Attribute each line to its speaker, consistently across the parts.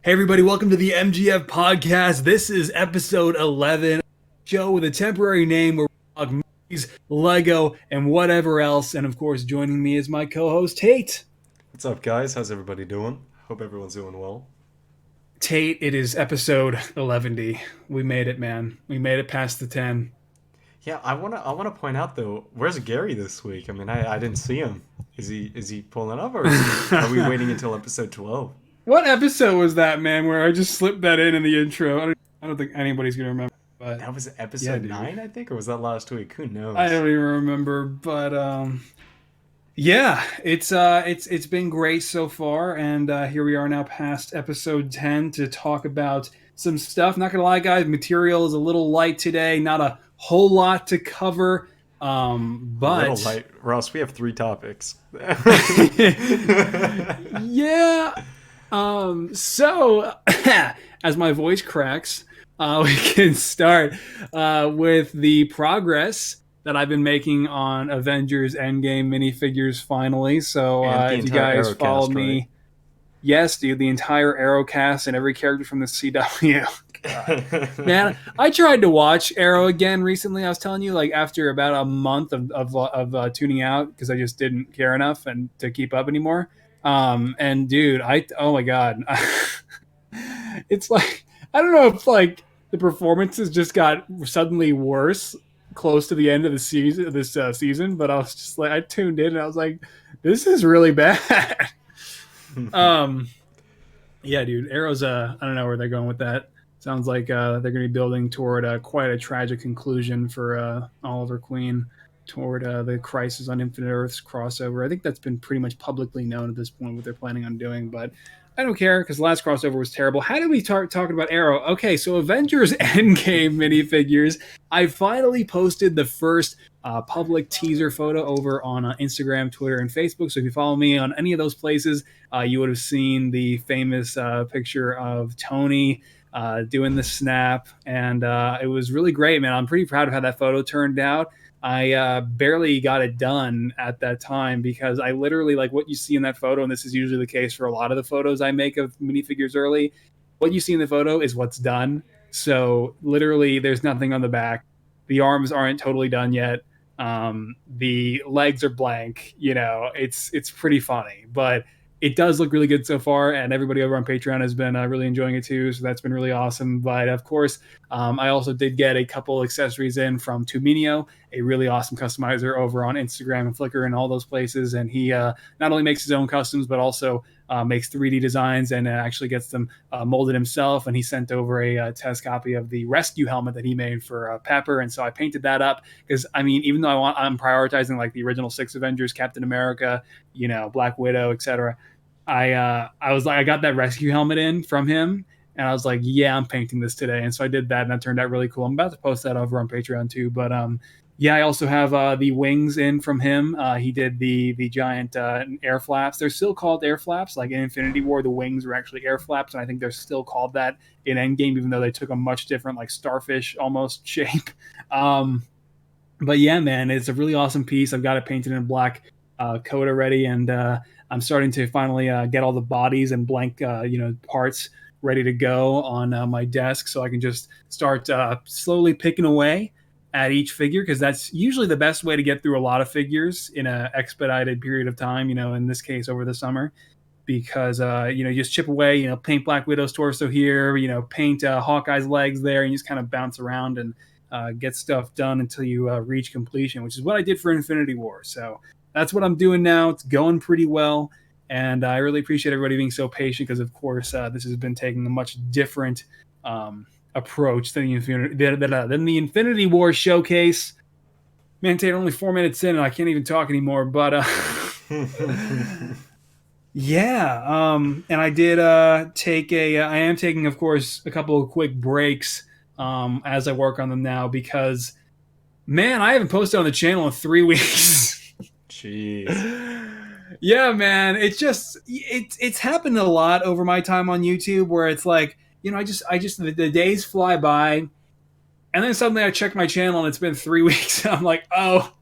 Speaker 1: Hey everybody, welcome to the MGF Podcast. This is episode 11, show with a temporary name where we talk movies, Lego, and whatever else. And of course, joining me is my co-host Tait.
Speaker 2: What's up, guys? How's everybody doing? Hope everyone's doing well.
Speaker 1: Tait, it is episode 11. We made it, man. We made it past the 10.
Speaker 2: Yeah, I wanna point out though, where's Gary this week? I mean, I didn't see him. Is he pulling up, or are we waiting until episode 12?
Speaker 1: What episode was that, man, where I just slipped that in the intro? I don't think anybody's going to remember. But
Speaker 2: That was
Speaker 1: yeah,
Speaker 2: episode
Speaker 1: dude.
Speaker 2: 9, I think, or was that last week? Who
Speaker 1: I
Speaker 2: knows?
Speaker 1: don't even remember, but yeah, it's been great so far, and here we are now past episode 10 to talk about some stuff. Not gonna lie, guys, material is a little light today. Not a whole lot to cover,
Speaker 2: A little
Speaker 1: but
Speaker 2: light, Ross. We have 3 topics.
Speaker 1: yeah. So as my voice cracks, we can start with the progress that I've been making on Avengers Endgame minifigures finally. So
Speaker 2: And the
Speaker 1: if you
Speaker 2: entire
Speaker 1: guys follow
Speaker 2: Arrowcast, right?
Speaker 1: me, yes, dude, the entire Arrow cast and every character from the CW. God. Man, I tried to watch Arrow again recently. I was telling you, like after about a month of tuning out because I just didn't care enough and to keep up anymore. And dude, oh my god, it's like I don't know if like the performances just got suddenly worse close to the end of the season, this season. But I was just like, I tuned in and I was like, this is really bad. um, yeah, dude, Arrow's I don't know where they're going with that. Sounds like they're going to be building toward quite a tragic conclusion for Oliver Queen, toward the Crisis on Infinite Earths crossover. I think that's been pretty much publicly known at this point what they're planning on doing, but I don't care because the last crossover was terrible. How did we start talking about Arrow? Okay, so Avengers Endgame minifigures. I finally posted the first public teaser photo over on Instagram, Twitter, and Facebook. So if you follow me on any of those places, you would have seen the famous picture of Tony doing the snap, and it was really great, man. I'm pretty proud of how that photo turned out. I barely got it done at that time because I literally like what you see in that photo, and this is usually the case for a lot of the photos I make of minifigures early. What you see in the photo is what's done. So literally, there's nothing on the back. The arms aren't totally done yet. The legs are blank. You know, it's pretty funny, but it does look really good so far, and everybody over on Patreon has been really enjoying it too. So that's been really awesome. But of course, I also did get a couple accessories in from Tuminio, a really awesome customizer over on Instagram and Flickr and all those places. And he not only makes his own customs, but also makes 3D designs and actually gets them molded himself. And he sent over a test copy of the rescue helmet that he made for Pepper. And so I painted that up because, I mean, even though I'm prioritizing like the original 6 Avengers, Captain America, you know, Black Widow, etc. I was like, I got that rescue helmet in from him, and I was like, yeah, I'm painting this today. And so I did that, and that turned out really cool. I'm about to post that over on Patreon too. But yeah, I also have the wings in from him. He did the giant air flaps. They're still called air flaps. Like in Infinity War, the wings were actually air flaps, and I think they're still called that in Endgame, even though they took a much different, like starfish almost shape. But yeah, man, it's a really awesome piece. I've got it painted in black coat already, and I'm starting to finally get all the bodies and blank, parts ready to go on my desk, so I can just start slowly picking away at each figure because that's usually the best way to get through a lot of figures in an expedited period of time. You know, in this case, over the summer, because you just chip away. You know, paint Black Widow's torso here. You know, paint Hawkeye's legs there, and you just kind of bounce around and get stuff done until you reach completion, which is what I did for Infinity War. So that's what I'm doing now. It's going pretty well. And I really appreciate everybody being so patient because, of course, this has been taking a much different approach than the Infinity War showcase. Man, Tate, only 4 minutes in, and I can't even talk anymore. But yeah, and I did take I am taking, of course, a couple of quick breaks as I work on them now because, man, I haven't posted on the channel in 3 weeks.
Speaker 2: Jeez.
Speaker 1: Yeah, man, it's happened a lot over my time on YouTube where it's like, I just the days fly by, and then suddenly I check my channel and it's been 3 weeks. And I'm like, oh,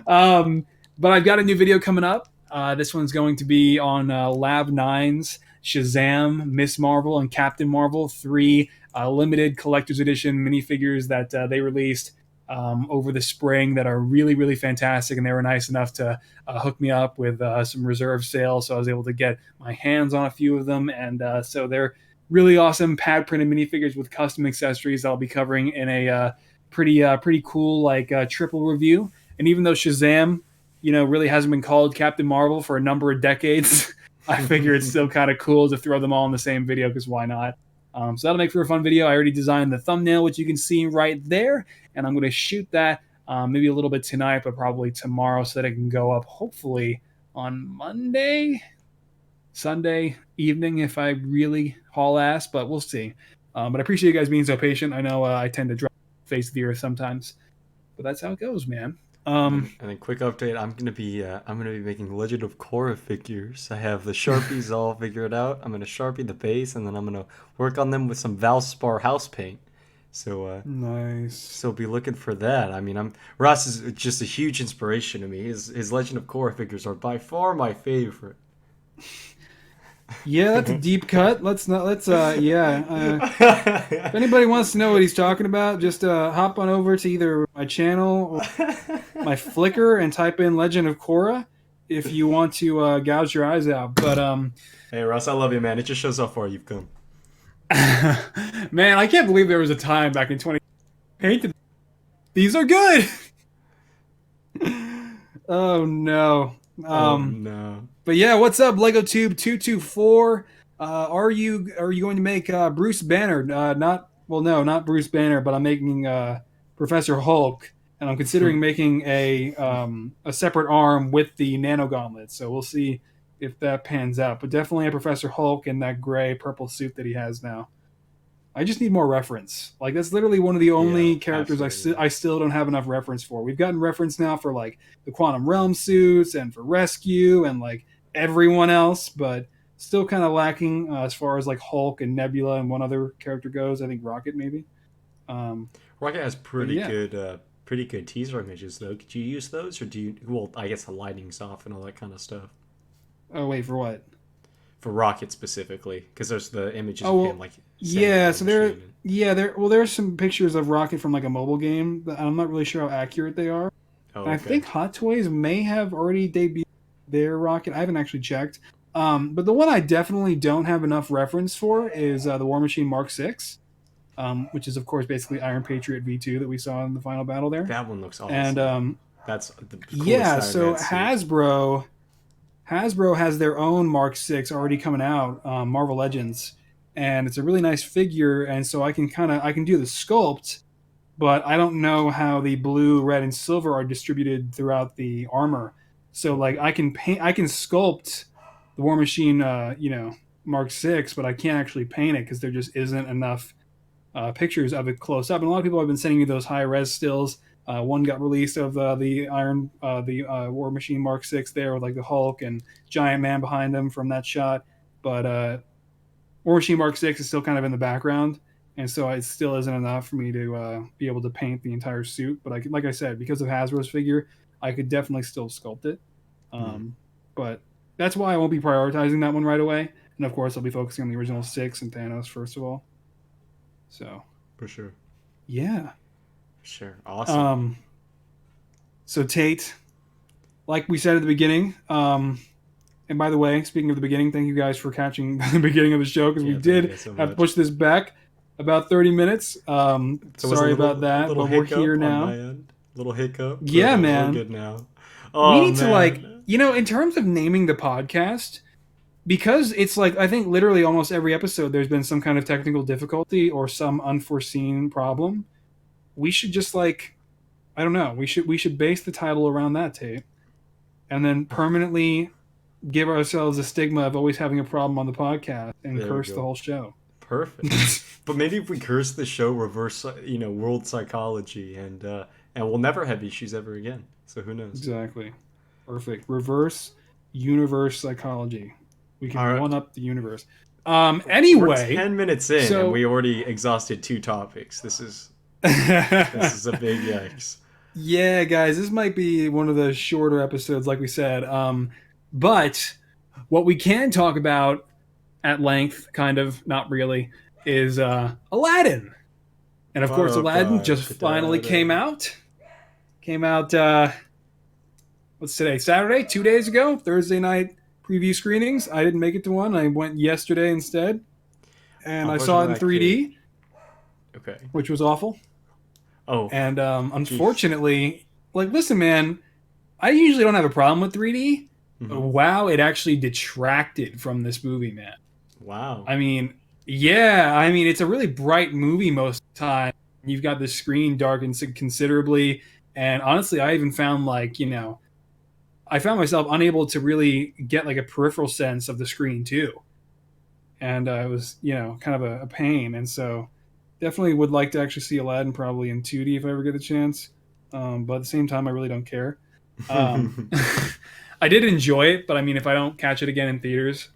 Speaker 1: but I've got a new video coming up. This one's going to be on Lab 9's Shazam, Miss Marvel, and Captain Marvel, 3 limited collector's edition minifigures that they released over the spring that are really, really fantastic. And they were nice enough to hook me up with some reserve sales. So I was able to get my hands on a few of them. And so they're really awesome pad printed minifigures with custom accessories I'll be covering in a pretty cool triple review. And even though Shazam, really hasn't been called Captain Marvel for a number of decades, I figure it's still kind of cool to throw them all in the same video because why not? So that'll make for a fun video. I already designed the thumbnail, which you can see right there, and I'm going to shoot that maybe a little bit tonight, but probably tomorrow so that it can go up hopefully on Sunday evening if I really haul ass, but we'll see. But I appreciate you guys being so patient. I know I tend to drop face of the earth sometimes, but that's how it goes, man.
Speaker 2: And a quick update: I'm gonna be making Legend of Korra figures. I have the Sharpies all figured out. I'm gonna Sharpie the base, and then I'm gonna work on them with some Valspar house paint. So
Speaker 1: nice.
Speaker 2: So be looking for that. I mean, Ross is just a huge inspiration to me. His Legend of Korra figures are by far my favorite.
Speaker 1: Yeah, that's a deep cut. If anybody wants to know what he's talking about, just hop on over to either my channel or my Flickr and type in Legend of Korra if you want to gouge your eyes out. But
Speaker 2: hey Ross, I love you, man. It just shows how far you've come.
Speaker 1: Man, I can't believe there was a time back in 20. These are good. Oh no.
Speaker 2: No.
Speaker 1: But yeah, what's up, LegoTube224? Are you going to make Bruce Banner? Not Bruce Banner, but I'm making Professor Hulk, and I'm considering making a separate arm with the nano gauntlet. So we'll see if that pans out. But definitely a Professor Hulk in that gray purple suit that he has now. I just need more reference. Like that's literally one of the only characters I still don't have enough reference for. We've gotten reference now for like the Quantum Realm suits and for Rescue and like everyone else, but still kind of lacking as far as like Hulk and Nebula and one other character goes. I think Rocket maybe.
Speaker 2: Rocket has pretty good teaser images though. Could you use those, or do you? Well, I guess the lighting's off and all that kind of stuff.
Speaker 1: Oh wait, for what?
Speaker 2: For Rocket specifically, because there's the images of him like.
Speaker 1: Yeah, so there's some pictures of Rocket from like a mobile game, but I'm not really sure how accurate they are.
Speaker 2: Oh,
Speaker 1: okay. I think Hot Toys may have already debuted their Rocket. I haven't actually checked. But the one I definitely don't have enough reference for is the War Machine Mark 6, which is of course basically Iron Patriot V2 that we saw in the final battle there.
Speaker 2: That one looks awesome.
Speaker 1: And
Speaker 2: that's the coolest
Speaker 1: so Hasbro has their own Mark 6 already coming out, Marvel Legends. And it's a really nice figure, and so I can do the sculpt, but I don't know how the blue, red, and silver are distributed throughout the armor. So like I can sculpt the War Machine, Mark 6, but I can't actually paint it because there just isn't enough pictures of it close up. And a lot of people have been sending me those high res stills. One got released of the War Machine Mark 6 there with like the Hulk and Giant Man behind him from that shot, but War Machine Mark 6 is still kind of in the background, and so it still isn't enough for me to be able to paint the entire suit. But like I said, because of Hasbro's figure, I could definitely still sculpt it. But that's why I won't be prioritizing that one right away. And of course, I'll be focusing on the original 6 and Thanos first of all. So
Speaker 2: for sure.
Speaker 1: Yeah.
Speaker 2: Sure. Awesome.
Speaker 1: So Tait, like we said at the beginning, and by the way, speaking of the beginning, thank you guys for catching the beginning of the show because we did have to push this back about 30 minutes. Sorry about that, but we're here now.
Speaker 2: Little hiccup.
Speaker 1: Yeah, man.
Speaker 2: We're good now.
Speaker 1: We need to in terms of naming the podcast, because it's like I think literally almost every episode there's been some kind of technical difficulty or some unforeseen problem. We should just I don't know. We should base the title around that, Tait, and then permanently give ourselves a stigma of always having a problem on the podcast and curse the whole show.
Speaker 2: Perfect. But maybe if we curse the show, reverse, world psychology, and we'll never have issues ever again. So who knows?
Speaker 1: Exactly. Perfect. Reverse universe psychology. We can one up the universe. Anyway,
Speaker 2: we're 10 minutes in, and we already exhausted 2 topics. This is a big yikes.
Speaker 1: Yeah, guys, this might be one of the shorter episodes, like we said. But what we can talk about at length, kind of, not really, is Aladdin. And of course, Aladdin just finally came out. Came out, what's today? Saturday, 2 days ago, Thursday night preview screenings. I didn't make it to one. I went yesterday instead. And I saw it in 3D.
Speaker 2: Okay.
Speaker 1: Which was awful.
Speaker 2: Oh.
Speaker 1: And unfortunately, like, listen, man, I usually don't have a problem with 3D. Mm-hmm. Wow, it actually detracted from this movie, man.
Speaker 2: Wow.
Speaker 1: I mean, yeah, it's a really bright movie most of the time. You've got the screen darkened considerably. And honestly, I even found, like, I found myself unable to really get, like, a peripheral sense of the screen, too. And it was, kind of a pain. And so definitely would like to actually see Aladdin probably in 2D if I ever get the chance. But at the same time, I really don't care. I did enjoy it, but I mean, if I don't catch it again in theaters,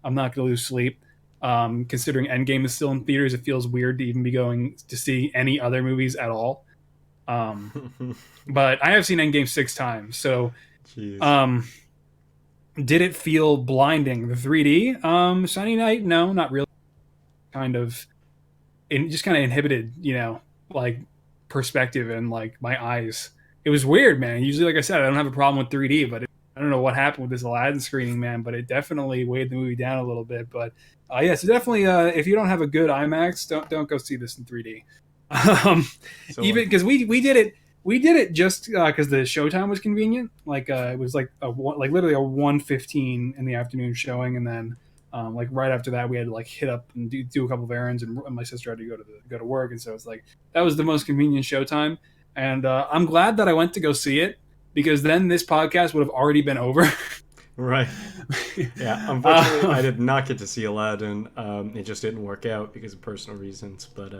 Speaker 1: I'm not going to lose sleep. Considering Endgame is still in theaters, it feels weird to even be going to see any other movies at all. But I have seen Endgame 6 times, so did it feel blinding? The 3D? Sunny Night? No, not really. Just kind of inhibited, like, perspective and, like, my eyes. It was weird, man. Usually, like I said, I don't have a problem with 3D, but I don't know what happened with this Aladdin screening, man, but it definitely weighed the movie down a little bit. But yeah, so definitely, if you don't have a good IMAX, don't go see this in 3D. Even because we did it just because the showtime was convenient. Like it was like literally a 1:15 in the afternoon showing, and then like right after that we had to like hit up and do a couple of errands, and my sister had to go to work, and so it's like that was the most convenient showtime. And I'm glad that I went to go see it, because then this podcast would have already been over.
Speaker 2: Right. Yeah. Unfortunately, I did not get to see Aladdin. It just didn't work out because of personal reasons. But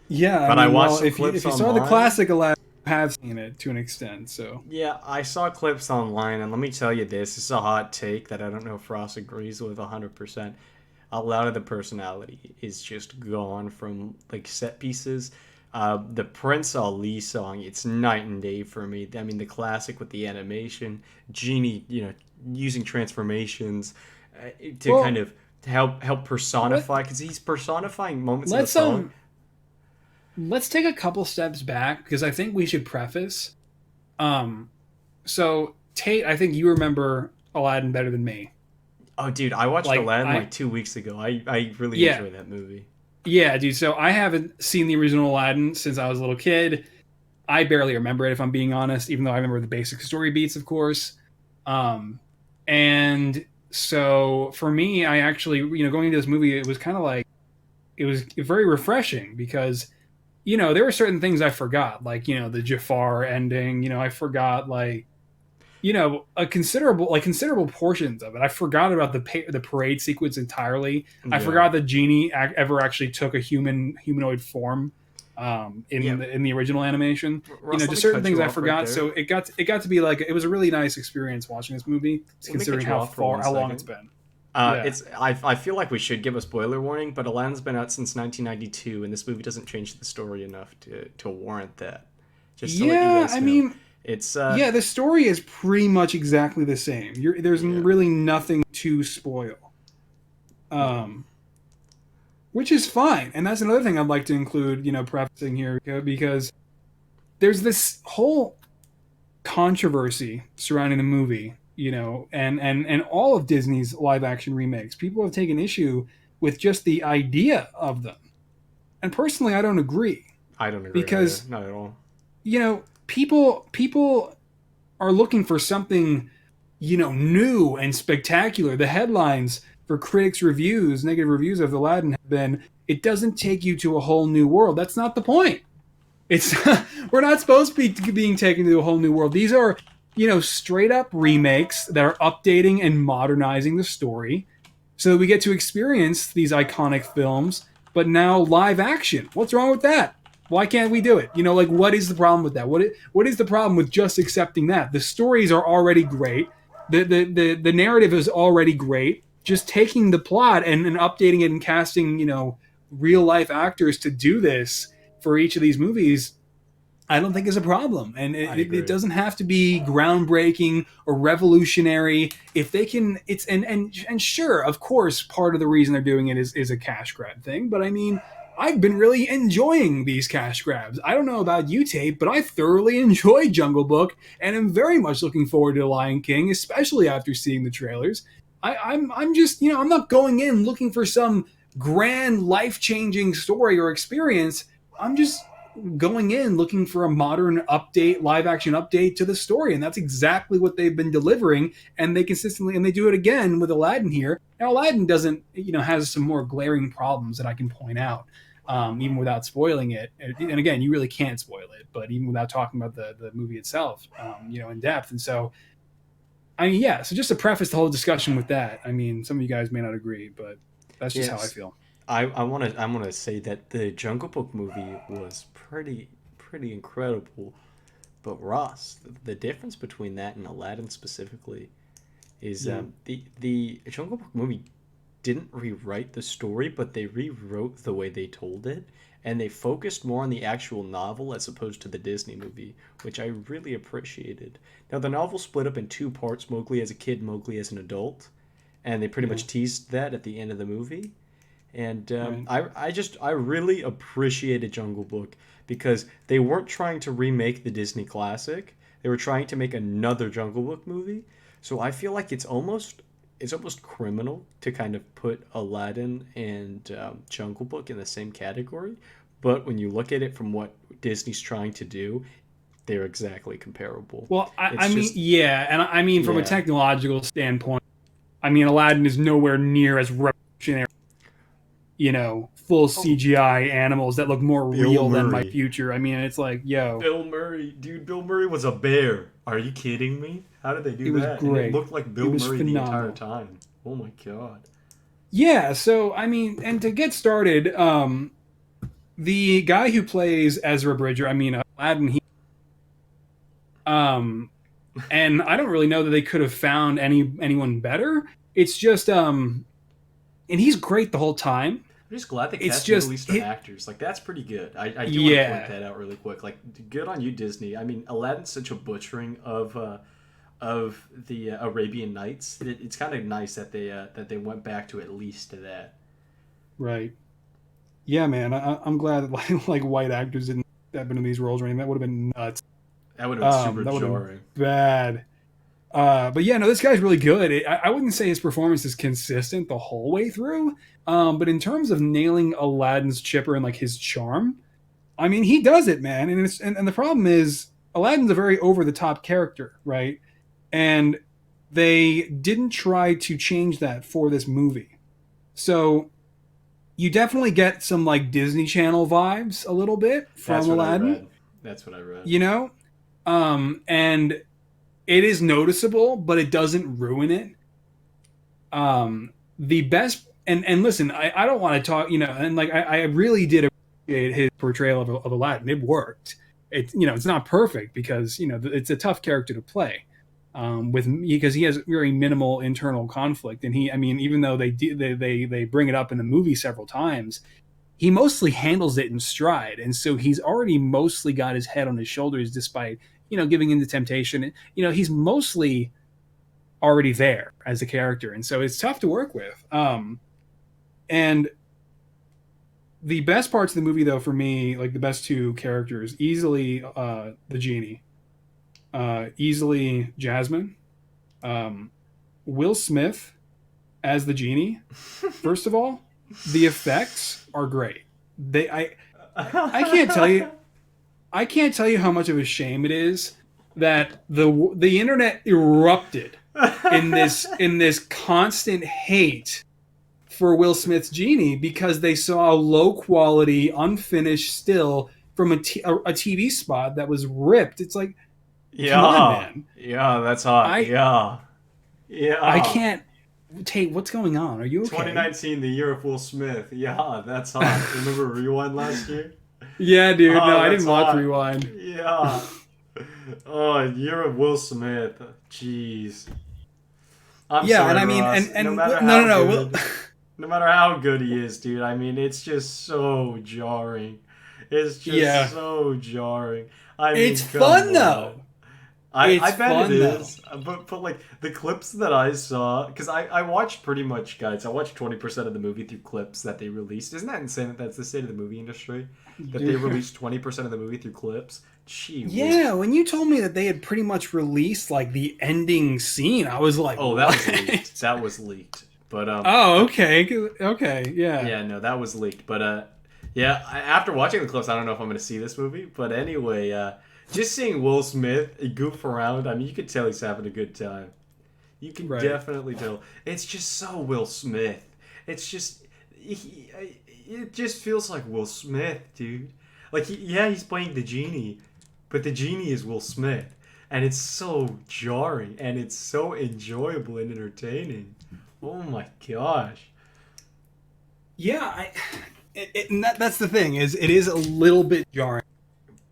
Speaker 1: yeah.
Speaker 2: But I watched some
Speaker 1: if
Speaker 2: clips
Speaker 1: you
Speaker 2: online.
Speaker 1: saw the classic Aladdin, you have seen it to an extent. So
Speaker 2: yeah, I saw clips online, and let me tell you this is a hot take that I don't know if Ross agrees with 100%. A lot of the personality is just gone from like set pieces. The Prince Ali song, it's night and day for me. I mean, the classic with the animation, Genie, using transformations to kind of help personify, because he's personifying moments in the song.
Speaker 1: Let's take a couple steps back, because I think we should preface. So Tate, I think you remember Aladdin better than me.
Speaker 2: Oh, dude, I watched Aladdin like 2 weeks ago. I really enjoyed that movie.
Speaker 1: Yeah, dude. So I haven't seen the original Aladdin since I was a little kid. I barely remember it, if I'm being honest, even though I remember the basic story beats, of course. And so for me, I actually, going into this movie, it was kind of like, it was very refreshing, because, there were certain things I forgot, like, the Jafar ending, I forgot, like, a considerable portions of it. I forgot about the parade sequence entirely. Yeah. I forgot that Genie ever actually took a humanoid form in the original animation.
Speaker 2: Ross,
Speaker 1: just certain things I forgot. Right, so it got to be like, it was a really nice experience watching this movie, considering how long it's been.
Speaker 2: I feel like we should give a spoiler warning, but Aladdin's been out since 1992, and this movie doesn't change the story enough to warrant that. Just to let you guys know. It's
Speaker 1: the story is pretty much exactly the same. There's really nothing to spoil, which is fine. And that's another thing I'd like to include, prefacing here, because there's this whole controversy surrounding the movie, and all of Disney's live action remakes. People have taken issue with just the idea of them, and personally, I don't agree.
Speaker 2: I don't agree because not at all.
Speaker 1: People are looking for something, new and spectacular. The headlines for critics' negative reviews of Aladdin have been, it doesn't take you to a whole new world. That's not the point. It's we're not supposed to be being taken to a whole new world. These are, straight up remakes that are updating and modernizing the story so that we get to experience these iconic films, but now live action. What's wrong with that? Why can't we do it? What is the problem with that? What is the problem with just accepting that? The stories are already great. The narrative is already great. Just taking the plot and updating it and casting, real life actors to do this for each of these movies, I don't think is a problem, and
Speaker 2: I
Speaker 1: it
Speaker 2: agree.
Speaker 1: doesn't have to be groundbreaking or revolutionary. If they can, it's and sure, of course, part of the reason they're doing it is a cash grab thing. But I mean, I've been really enjoying these cash grabs. I don't know about you, Tate, but I thoroughly enjoyed Jungle Book, and am very much looking forward to Lion King, especially after seeing the trailers. I'm just I'm not going in looking for some grand life changing story or experience. I'm just going in looking for a modern update, live action update to the story, and that's exactly what they've been delivering. And they consistently, and they do it again with Aladdin here. Now, Aladdin doesn't, has some more glaring problems that I can point out, even without spoiling it. And again, you really can't spoil it, but even without talking about the movie itself, in depth. And so, I mean, yeah. So just to preface the whole discussion with that, I mean, some of you guys may not agree, but that's just how I
Speaker 2: Yes,
Speaker 1: feel.
Speaker 2: I wanna say that the Jungle Book movie was pretty incredible. But Ross, the difference between that and Aladdin specifically is
Speaker 1: Yeah.
Speaker 2: the Jungle Book movie didn't rewrite the story, but they rewrote the way they told it, and they focused more on the actual novel as opposed to the Disney movie, which I really appreciated. Now, the novel split up in two parts: Mowgli as a kid, Mowgli as an adult, and they pretty
Speaker 1: Yeah.
Speaker 2: much teased that at the end of the movie. And
Speaker 1: Right.
Speaker 2: I really appreciated Jungle Book because they weren't trying to remake the Disney classic. They were trying to make another Jungle Book movie. So I feel like it's almost criminal to kind of put Aladdin and Jungle Book in the same category. But when you look at it from what Disney's trying to do, they're exactly comparable.
Speaker 1: Well, I
Speaker 2: It's
Speaker 1: mean,
Speaker 2: just
Speaker 1: yeah, and I mean, from a
Speaker 2: yeah,
Speaker 1: technological standpoint, I mean, Aladdin is nowhere near as revolutionary, full
Speaker 2: oh,
Speaker 1: CGI animals that look more
Speaker 2: Bill
Speaker 1: real than my
Speaker 2: Murray.
Speaker 1: future. I mean, it's like, yo,
Speaker 2: Bill Murray, dude, Bill Murray was a bear. Are you kidding me? How did they
Speaker 1: it
Speaker 2: do
Speaker 1: was
Speaker 2: that? And it
Speaker 1: great.
Speaker 2: looked like
Speaker 1: It
Speaker 2: Bill
Speaker 1: was
Speaker 2: Murray the entire
Speaker 1: phenomenal.
Speaker 2: time. Oh my god.
Speaker 1: Yeah, so I mean, and to get started, the guy who plays Ezra Bridger, I mean, Aladdin, um, and I don't really know that they could have found anyone better. It's just, and he's great the whole time.
Speaker 2: I'm just glad they
Speaker 1: It's
Speaker 2: cast Middle
Speaker 1: just
Speaker 2: Eastern
Speaker 1: it,
Speaker 2: actors. Like that's pretty good. I do want to point
Speaker 1: yeah,
Speaker 2: that out really quick. Like good on you, Disney. I mean, Aladdin's such a butchering of the Arabian Nights. It's kind of nice that they went back to at least to that.
Speaker 1: right. Yeah, man. I'm glad that like white actors didn't step into these roles or anything. That would have been nuts.
Speaker 2: That would have been super
Speaker 1: That would have been
Speaker 2: jarring.
Speaker 1: bad. But yeah, no, this guy's really good. I wouldn't say his performance is consistent the whole way through. But in terms of nailing Aladdin's chipper and like his charm, I mean, he does it, man. And the problem is Aladdin's a very over the top character, right? And they didn't try to change that for this movie. So you definitely get some like Disney Channel vibes a little bit
Speaker 2: That's
Speaker 1: from
Speaker 2: what I
Speaker 1: Aladdin,
Speaker 2: read. That's what I read.
Speaker 1: you know? And it is noticeable, but it doesn't ruin it. The best and listen, I don't want to talk, and like I really did appreciate his portrayal of Aladdin. It worked. It's not perfect because it's a tough character to play. With because he has very minimal internal conflict, and I mean, even though they bring it up in the movie several times, he mostly handles it in stride, and so he's already mostly got his head on his shoulders, despite giving in to temptation. He's mostly already there as a character, and so it's tough to work with. And the best parts of the movie, though, for me, like the best two characters, easily the genie, easily Jasmine, um, Will Smith as the genie. First of all, the effects are great. I can't tell you I can't tell you how much of a shame it is that the internet erupted in this constant hate for Will Smith's genie because they saw a low quality, unfinished still from a TV spot that was ripped. It's like, come on,
Speaker 2: Yeah,
Speaker 1: man.
Speaker 2: yeah, that's hot.
Speaker 1: I
Speaker 2: Yeah,
Speaker 1: I
Speaker 2: yeah.
Speaker 1: can't. Tate, what's going on? Are you okay?
Speaker 2: 2019, the year of Will Smith. Yeah, that's hot. Remember Rewind last year?
Speaker 1: Yeah, dude. No,
Speaker 2: Oh,
Speaker 1: I
Speaker 2: that's
Speaker 1: didn't watch
Speaker 2: hot.
Speaker 1: Rewind.
Speaker 2: Yeah. Oh, year of Will Smith. Jeez. I'm
Speaker 1: Yeah, and
Speaker 2: sorry,
Speaker 1: I mean,
Speaker 2: Ross. No matter
Speaker 1: no, no,
Speaker 2: how
Speaker 1: no. Will,
Speaker 2: good, no matter how good he is, dude. I mean, it's just so jarring. It's just
Speaker 1: yeah,
Speaker 2: so jarring. I
Speaker 1: It's
Speaker 2: mean, come
Speaker 1: fun
Speaker 2: on.
Speaker 1: though.
Speaker 2: I
Speaker 1: It's
Speaker 2: bet it
Speaker 1: fun though.
Speaker 2: is, but like the clips that I saw, because I watched pretty much, guys. I watched 20% of the movie through clips that they released. Isn't that insane that that's the state of the movie industry? That they released 20% of the movie through clips? Gee
Speaker 1: Yeah,
Speaker 2: whiz.
Speaker 1: when you told me that they had pretty much released like the ending scene, I was like,
Speaker 2: Oh, that
Speaker 1: "What?"
Speaker 2: was leaked. That was leaked.
Speaker 1: Oh,
Speaker 2: But
Speaker 1: okay, okay, yeah.
Speaker 2: yeah, no, that was leaked. Yeah, after watching the clips, I don't know if I'm going to see this movie. But anyway, just seeing Will Smith goof around, I mean, you could tell he's having a good time. You can
Speaker 1: Right.
Speaker 2: definitely tell. It's just so Will Smith. It's just, it just feels like Will Smith, dude. Like, yeah, he's playing the genie, but the genie is Will Smith. And it's so jarring, and it's so enjoyable and entertaining. Oh my gosh.
Speaker 1: Yeah, and that's the thing is it is a little bit jarring,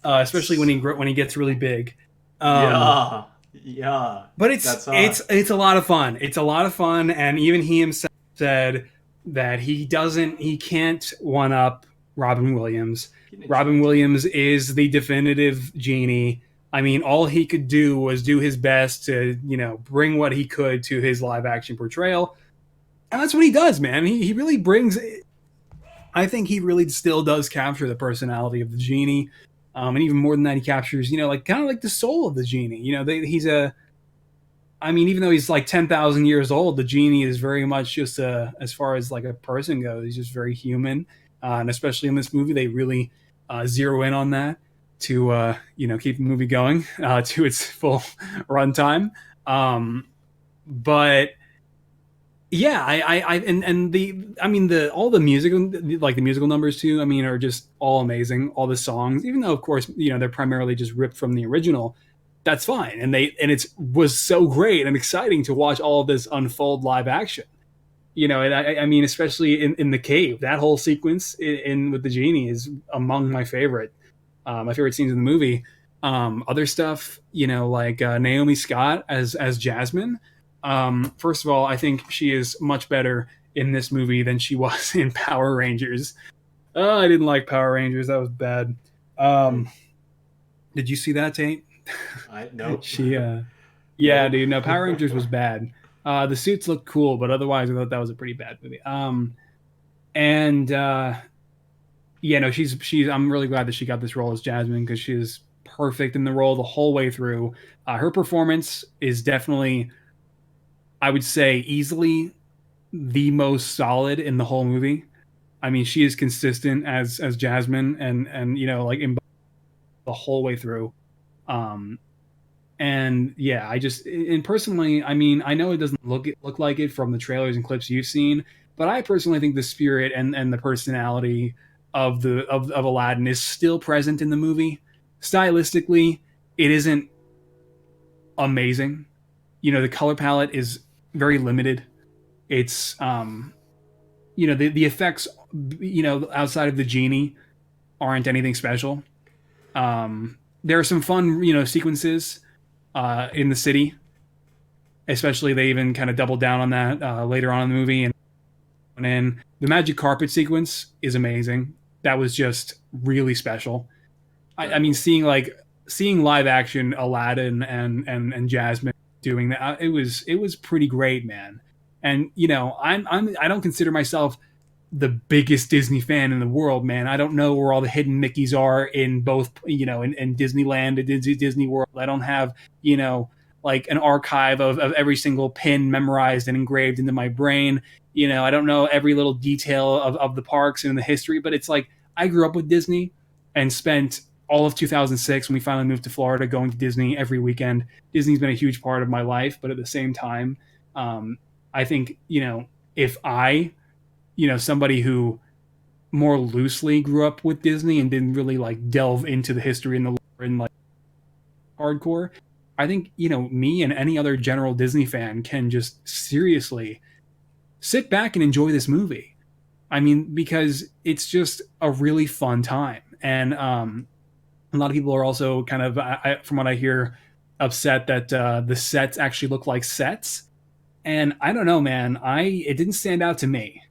Speaker 1: especially when
Speaker 2: It's,
Speaker 1: he gets really big. Um,
Speaker 2: yeah, yeah.
Speaker 1: but
Speaker 2: That's
Speaker 1: it's a lot of fun. It's a lot of fun, and even he himself said that he can't one up Robin Williams.
Speaker 2: Getting
Speaker 1: Robin
Speaker 2: intrigued.
Speaker 1: Williams is the definitive genie. I mean, all he could do was do his best to, bring what he could to his live action portrayal. And that's what he does, man. He really brings, I think he really still does capture the personality of the genie. And even more than that, he captures, like kind of like the soul of the genie. I mean, even though he's like 10,000 years old, the genie is very much just as far as like a person goes, he's just very human. And especially in this movie, they really zero in on that to, keep the movie going to its full runtime. But yeah, I mean, all the music, like the musical numbers too, I mean, are just all amazing. All the songs, even though, of course, they're primarily just ripped from the original, that's fine. And it was so great and exciting to watch all of this unfold live action. And I mean, especially in the cave, that whole sequence with the genie is among my favorite scenes in the movie. Other stuff, like Naomi Scott as Jasmine. First of all, I think she is much better in this movie than she was in Power Rangers. Oh, I didn't like Power Rangers. That was bad.
Speaker 2: Hmm.
Speaker 1: Um, did you see that, Tate?
Speaker 2: I nope.
Speaker 1: She Yeah,
Speaker 2: Nope.
Speaker 1: dude. No, Power Rangers was bad. The suits looked cool, but otherwise, I thought that was a pretty bad movie. And Yeah, no, she's. I'm really glad that she got this role as Jasmine because she is perfect in the role the whole way through. Her performance is definitely, I would say, easily the most solid in the whole movie. I mean, she is consistent as Jasmine, and like in the whole way through. Um, And yeah, and personally, I mean, I know it doesn't look like it from the trailers and clips you've seen, but I personally think the spirit and the personality of Aladdin is still present in the movie. Stylistically, it isn't amazing. The color palette is very limited. It's the effects, outside of the genie aren't anything special. There are some fun, sequences in the city. Especially, they even kind of doubled down on that later on in the movie. And the magic carpet sequence is amazing. That was just really special. I mean,
Speaker 2: Definitely.
Speaker 1: seeing live action Aladdin and Jasmine doing that, it was pretty great, man. And I don't consider myself the biggest Disney fan in the world, man. I don't know where all the hidden Mickeys are in both, in Disneyland and Disney World. I don't have, like an archive of every single pin memorized and engraved into my brain. I don't know every little detail of the parks and the history, but it's like I grew up with Disney and spent all of 2006 when we finally moved to Florida going to Disney every weekend. Disney's been a huge part of my life, but at the same time, um, I think, if somebody who more loosely grew up with Disney and didn't really like delve into the history and the lore and like hardcore, I think me and any other general Disney fan can just seriously sit back and enjoy this movie. I mean, because it's just a really fun time, and a lot of people are also kind of, from what I hear, upset that the sets actually look like sets. And I don't know, man. It didn't stand out to me.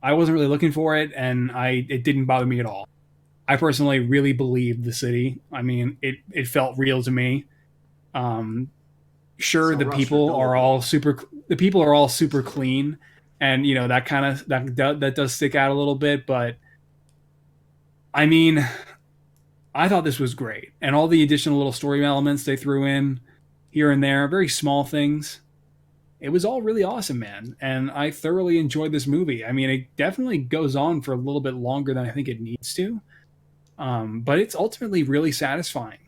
Speaker 1: I wasn't really looking for it, and it didn't bother me at all. I personally really believed the city. I mean, it felt real to me. Um, sure,
Speaker 2: So Russ, you're gullible.
Speaker 1: the people are all super clean, and that kind of that does stick out a little bit. But I mean, I thought this was great, and all the additional little story elements they threw in here and there, very small things. It was all really awesome, man, and I thoroughly enjoyed this movie. I mean, it definitely goes on for a little bit longer than I think it needs to, but it's ultimately really satisfying.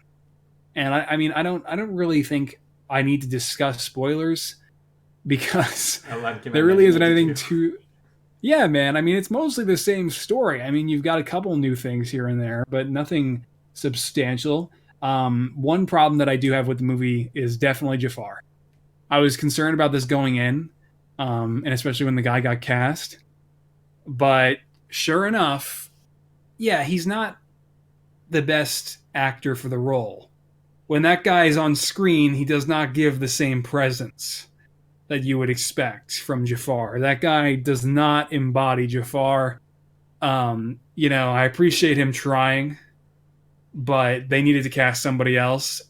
Speaker 1: And I mean, I don't really think I need to discuss spoilers because
Speaker 2: Aladdin came out
Speaker 1: there
Speaker 2: in
Speaker 1: really isn't anything
Speaker 2: 1992.
Speaker 1: too. Yeah, man. I mean, it's mostly the same story. I mean, you've got a couple new things here and there, but nothing substantial. One problem that I do have with the movie is definitely Jafar. I was concerned about this going in, and especially when the guy got cast. But sure enough, yeah, he's not the best actor for the role. When that guy is on screen, he does not give the same presence that you would expect from Jafar. That guy does not embody Jafar. I appreciate him trying, but they needed to cast somebody else.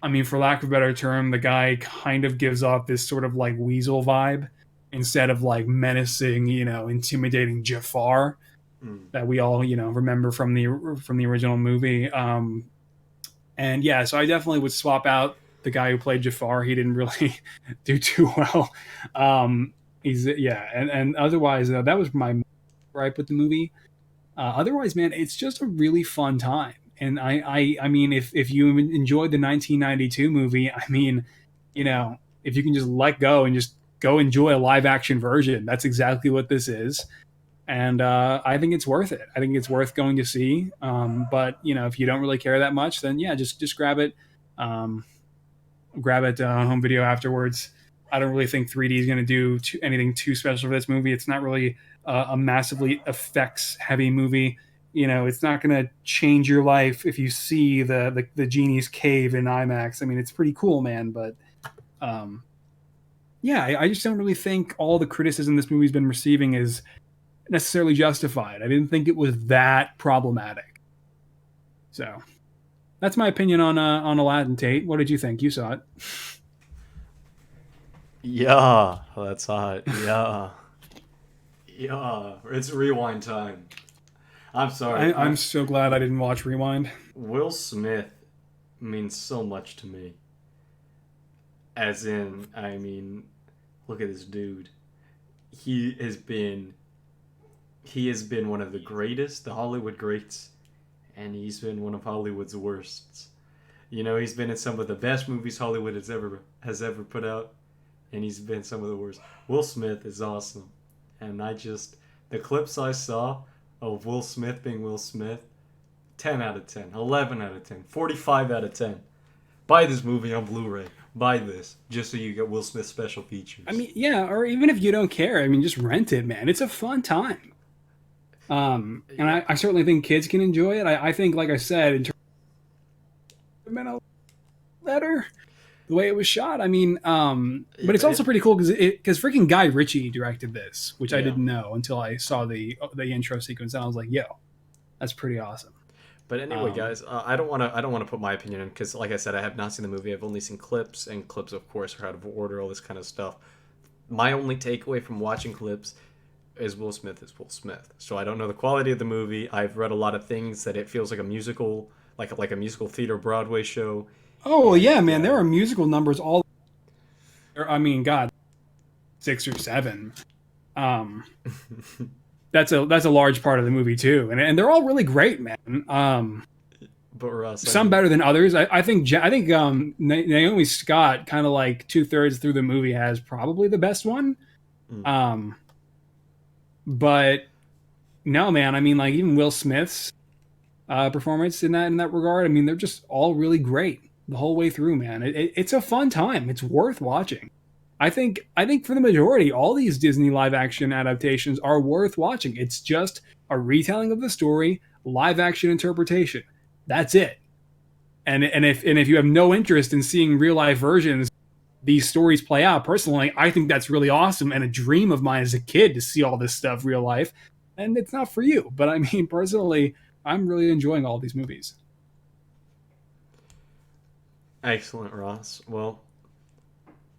Speaker 1: I mean, for lack of a better term, the guy kind of gives off this sort of like weasel vibe instead of like menacing, intimidating Jafar
Speaker 2: Mm.
Speaker 1: that we all, remember from the original movie. And yeah, so I definitely would swap out the guy who played Jafar. He didn't really do too well. And otherwise, that was my gripe with the movie. Otherwise, man, it's just a really fun time. And I mean, if you enjoyed the 1992 movie, I mean, if you can just let go and just go enjoy a live action version, that's exactly what this is. And I think it's worth it. I think it's worth going to see. But if you don't really care that much, then yeah, just grab it, um, grab it on home video afterwards. I don't really think 3D is going to do anything too special for this movie. It's not really a massively effects heavy movie. It's not going to change your life if you see the genie's cave in IMAX. I mean, it's pretty cool, man. But um, yeah, I just don't really think all the criticism this movie's been receiving is necessarily justified. I didn't think it was that problematic. So that's my opinion on Aladdin. Tate, what did you think? You saw it.
Speaker 2: Yeah, that's hot. Yeah, yeah. It's rewind time. I'm sorry.
Speaker 1: I'm so glad I didn't watch Rewind.
Speaker 2: Will Smith means so much to me. As in, I mean, look at this dude. He has been he has been one of the greatest, the Hollywood greats, and he's been one of Hollywood's worsts. He's been in some of the best movies Hollywood has ever put out, and he's been some of the worst. Will Smith is awesome, and the clips I saw of Will Smith being Will Smith, 10 out of 10, 11 out of 10, 45 out of 10. Buy this movie on Blu-ray. Buy this just so you get Will Smith special features.
Speaker 1: I mean, yeah, or even if you don't care, I mean, just rent it, man. It's a fun time. And I certainly think kids can enjoy it. I think, like I said, in terms of been better the way it was shot. I mean, but it's also pretty cool because freaking Guy Ritchie directed this, which I
Speaker 2: Yeah.
Speaker 1: didn't know until I saw the intro sequence, and I was like, yo, that's pretty awesome.
Speaker 2: But anyway, guys, I don't want to put my opinion in because, like I said, I have not seen the movie. I've only seen clips, and clips, of course, are out of order, all this kind of stuff. My only takeaway from watching clips is Will Smith is Will Smith. So I don't know the quality of the movie. I've read a lot of things that it feels like a musical, like a musical theater Broadway show.
Speaker 1: Oh
Speaker 2: And
Speaker 1: yeah, man, there are musical numbers all. I mean, God, 6 or 7. Um, that's a large part of the movie too, and they're all really great, man.
Speaker 2: but Russ, I
Speaker 1: Some
Speaker 2: mean,
Speaker 1: better than others. I think Naomi Scott, kind of like 2/3 through the movie, has probably the best one.
Speaker 2: mm,
Speaker 1: But no, man. I mean, like even Will Smith's performance in that regard. I mean, they're just all really great the whole way through, man. It's a fun time. It's worth watching. I think for the majority, all these Disney live action adaptations are worth watching. It's just a retelling of the story, live action interpretation. That's it. And if you have no interest in seeing real life versions, these stories play out. Personally, I think that's really awesome and a dream of mine as a kid to see all this stuff real life. And it's not for you, but I mean, personally, I'm really enjoying all these movies.
Speaker 2: Excellent, Ross. Well,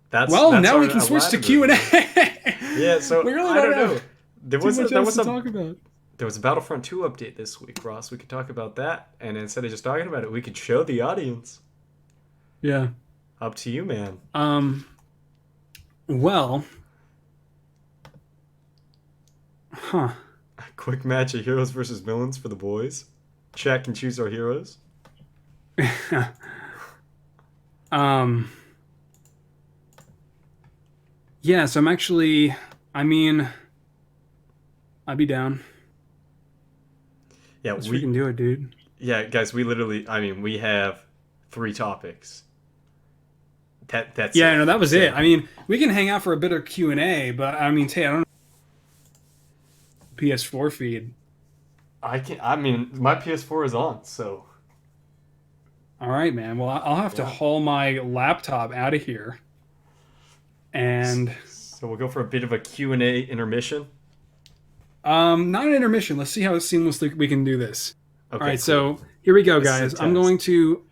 Speaker 2: that's
Speaker 1: now
Speaker 2: our
Speaker 1: we can switch to
Speaker 2: Aladdin
Speaker 1: Q&A.
Speaker 2: review. Yeah, so
Speaker 1: we really
Speaker 2: I don't know.
Speaker 1: have
Speaker 2: There
Speaker 1: too
Speaker 2: was
Speaker 1: much
Speaker 2: there
Speaker 1: else
Speaker 2: was
Speaker 1: to
Speaker 2: a
Speaker 1: talk about.
Speaker 2: there was a Battlefront 2 update this week, Ross. We could talk about that, and instead of just talking about it, we could show the audience.
Speaker 1: Yeah.
Speaker 2: Up to you, man.
Speaker 1: Well.
Speaker 2: A quick match of heroes versus villains for the boys. Chat can choose our heroes.
Speaker 1: Yeah, so I'm actually, I'd be down.
Speaker 2: Yeah,
Speaker 1: we can do it, dude.
Speaker 2: Yeah, guys, we have 3 topics. That's
Speaker 1: yeah,
Speaker 2: it.
Speaker 1: No, that was it. I mean, we can hang out for a bit of Q&A, but I mean, Tate, I don't know. PS4 feed.
Speaker 2: My PS4 is on, so.
Speaker 1: All right, man. Well, I'll have to haul my laptop out of here. And
Speaker 2: so we'll go for a bit of a Q&A intermission.
Speaker 1: Not an intermission. Let's see how seamlessly we can do this.
Speaker 2: Okay,
Speaker 1: all right, cool. So here we go, guys. I'm going to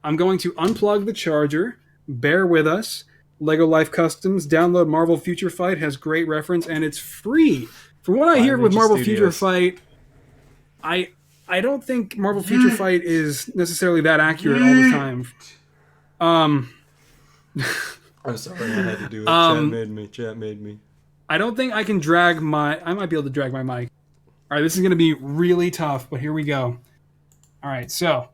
Speaker 1: unplug the charger. Bear with us. Lego Life Customs. Download Marvel Future Fight. Has great reference, and it's free. From what I hear with Marvel Future Fight, I don't think Marvel Future Fight is necessarily that accurate all the time.
Speaker 2: I'm sorry, I had to do it. Chat made me.
Speaker 1: I don't think I can drag I might be able to drag my mic. All right, this is going to be really tough, but here we go. All right, so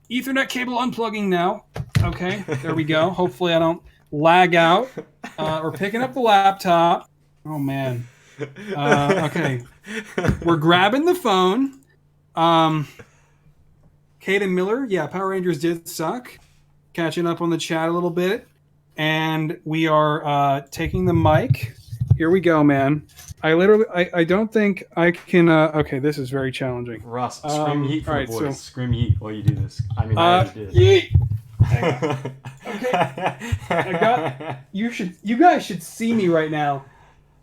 Speaker 1: Ethernet cable unplugging now. Okay, there we go. Hopefully I don't lag out. We're picking up the laptop. Oh, man. Okay. We're grabbing the phone. Caden Miller, yeah, Power Rangers did suck. Catching up on the chat a little bit. And we are taking the mic. Here we go, man. I don't think I can. Okay, this is very challenging.
Speaker 2: Ross, scream yeet for the boys. So, scream yeet while you do this. I did.
Speaker 1: Yeet. Okay. You guys should see me right now.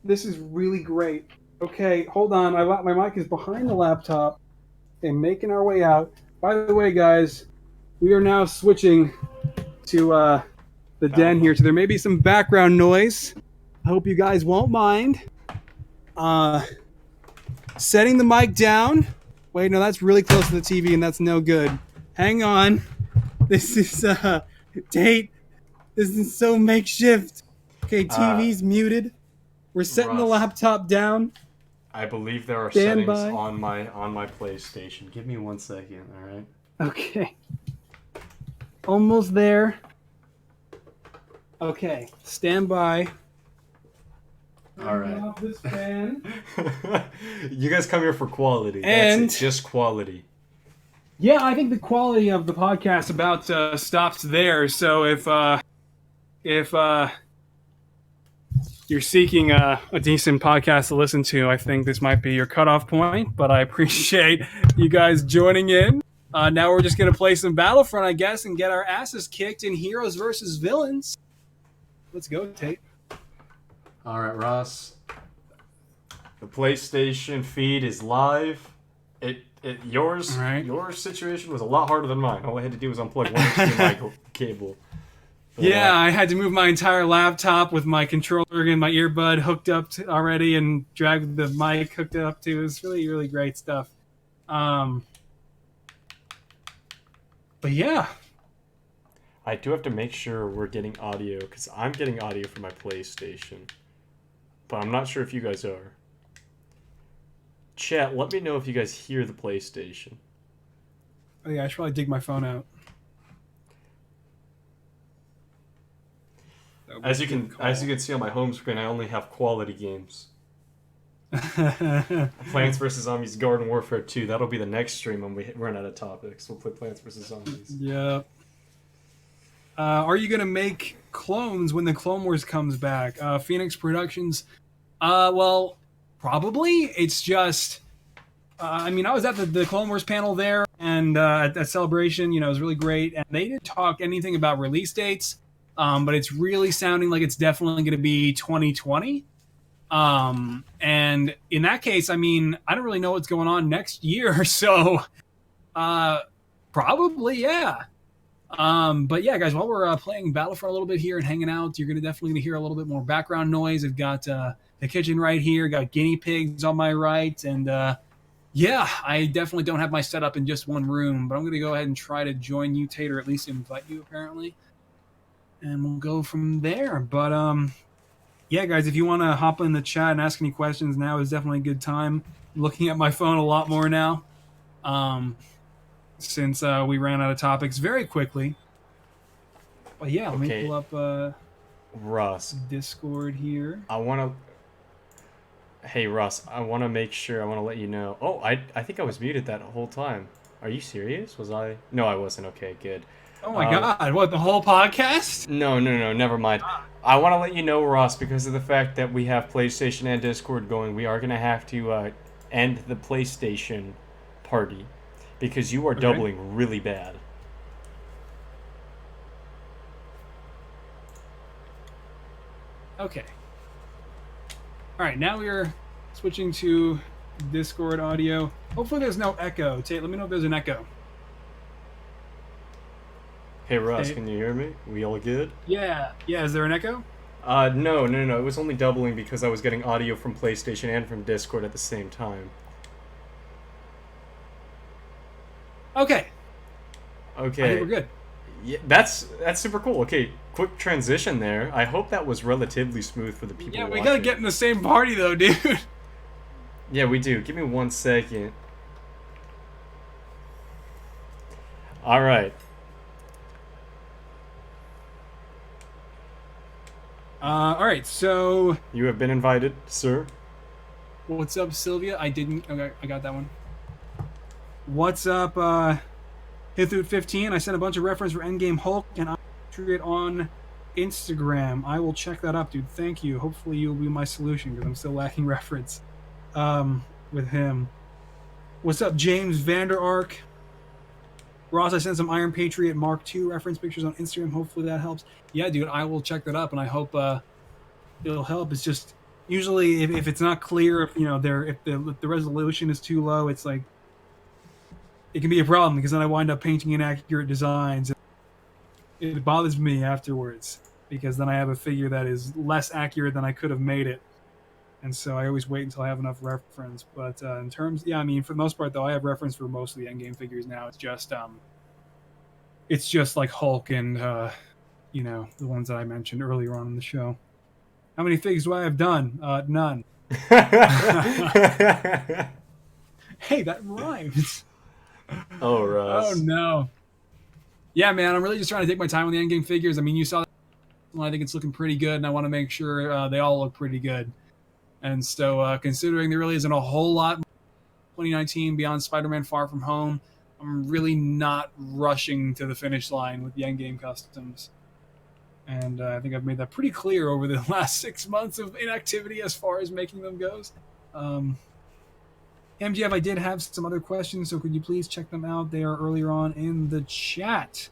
Speaker 1: This is really great. Okay, hold on. My mic is behind the laptop. And making our way out. By the way, guys, we are now switching to the den here, so there may be some background noise. I hope you guys won't mind. Setting the mic down. Wait, no, that's really close to the TV, and that's no good. Hang on. This is Tate. This is so makeshift. Okay, TV's muted. We're setting the laptop down.
Speaker 2: I believe there are settings on my PlayStation. Give me 1 second, all right?
Speaker 1: Okay. Almost there. Okay, stand by.
Speaker 2: All right.
Speaker 1: This fan.
Speaker 2: You guys come here for quality. That's it, just quality.
Speaker 1: Yeah, I think the quality of the podcast about stops there. So if you're seeking a decent podcast to listen to, I think this might be your cutoff point. But I appreciate you guys joining in. Now we're just gonna play some Battlefront, I guess, and get our asses kicked in heroes versus villains. Let's go, Tate.
Speaker 2: All right, Ross. The PlayStation feed is live. Your situation was a lot harder than mine. All I had to do was unplug one HDMI cable. But,
Speaker 1: I had to move my entire laptop with my controller and my earbud hooked up to already and drag the mic hooked up to. It was really, really great stuff. But yeah.
Speaker 2: I do have to make sure we're getting audio, because I'm getting audio from my PlayStation. But I'm not sure if you guys are. Chat, let me know if you guys hear the PlayStation.
Speaker 1: Oh yeah, I should probably dig my phone out.
Speaker 2: As you can see on my home screen, I only have quality games. Plants vs. Zombies Garden Warfare 2. That'll be the next stream when we run out of topics. We'll play Plants vs. Zombies.
Speaker 1: Yeah. Are you going to make clones when the Clone Wars comes back? Phoenix Productions? Well, probably. It's just... I was at the Clone Wars panel there, and at that celebration, it was really great. And they didn't talk anything about release dates, but it's really sounding like it's definitely going to be 2020. And in that case, I mean, I don't really know what's going on next year, so probably, yeah. But yeah, guys, while we're playing Battlefront a little bit here and hanging out, you're definitely gonna hear a little bit more background noise. I've got the kitchen right here, got guinea pigs on my right, and yeah, I definitely don't have my setup in just one room, but I'm gonna go ahead and try to join you, Tate, or at least invite you apparently, and we'll go from there. But yeah, guys, if you want to hop in the chat and ask any questions, now is definitely a good time. I'm looking at my phone a lot more now. Since we ran out of topics very quickly. But yeah, let me pull up
Speaker 2: Ross.
Speaker 1: Discord here.
Speaker 2: Hey, Ross, I want to make sure, I want to let you know. Oh, I think I was muted that whole time. Are you serious? Was I? No, I wasn't. Okay, good.
Speaker 1: Oh my God, what, the whole podcast?
Speaker 2: No, never mind. I want to let you know, Ross, because of the fact that we have PlayStation and Discord going, we are going to have to end the PlayStation party. Because you are doubling really bad.
Speaker 1: Okay. Alright, now we are switching to Discord audio. Hopefully there's no echo. Tate, let me know if there's an echo.
Speaker 2: Hey, Ross, Can you hear me? We all good?
Speaker 1: Yeah. Yeah, is there an echo?
Speaker 2: No. It was only doubling because I was getting audio from PlayStation and from Discord at the same time.
Speaker 1: Okay.
Speaker 2: I
Speaker 1: think we're good.
Speaker 2: Yeah, that's super cool. Okay, quick transition there. I hope that was relatively smooth for the people watching.
Speaker 1: Yeah, we gotta get in the same party though, dude.
Speaker 2: Yeah, we do. Give me 1 second. All right.
Speaker 1: All right, so...
Speaker 2: You have been invited, sir.
Speaker 1: What's up, Sylvia? I didn't... Okay, I got that one. What's up, Hithut15? I sent a bunch of reference for Endgame Hulk, and I'll share it on Instagram. I will check that up, dude. Thank you. Hopefully you'll be my solution, because I'm still lacking reference with him. What's up, James Vander Ark? Ross, I sent some Iron Patriot Mark II reference pictures on Instagram. Hopefully that helps. Yeah, dude, I will check that up, and I hope it'll help. It's just, usually, if it's not clear, if the resolution is too low, it's like, it can be a problem because then I wind up painting inaccurate designs. It bothers me afterwards because then I have a figure that is less accurate than I could have made it. And so I always wait until I have enough reference. But in terms, yeah, I mean, for the most part, though, I have reference for most of the Endgame figures now. It's just like Hulk and, the ones that I mentioned earlier on in the show. How many figures do I have done? None. Hey, that rhymes.
Speaker 2: Oh, Ross.
Speaker 1: Oh, no. Yeah, man, I'm really just trying to take my time with the Endgame figures. I mean, you saw that one. I think it's looking pretty good, and I want to make sure they all look pretty good. And so, considering there really isn't a whole lot 2019 beyond Spider-Man Far From Home, I'm really not rushing to the finish line with the Endgame Customs. And I think I've made that pretty clear over the last 6 months of inactivity as far as making them goes. MGF, I did have some other questions, so could you please check them out? They are earlier on in the chat.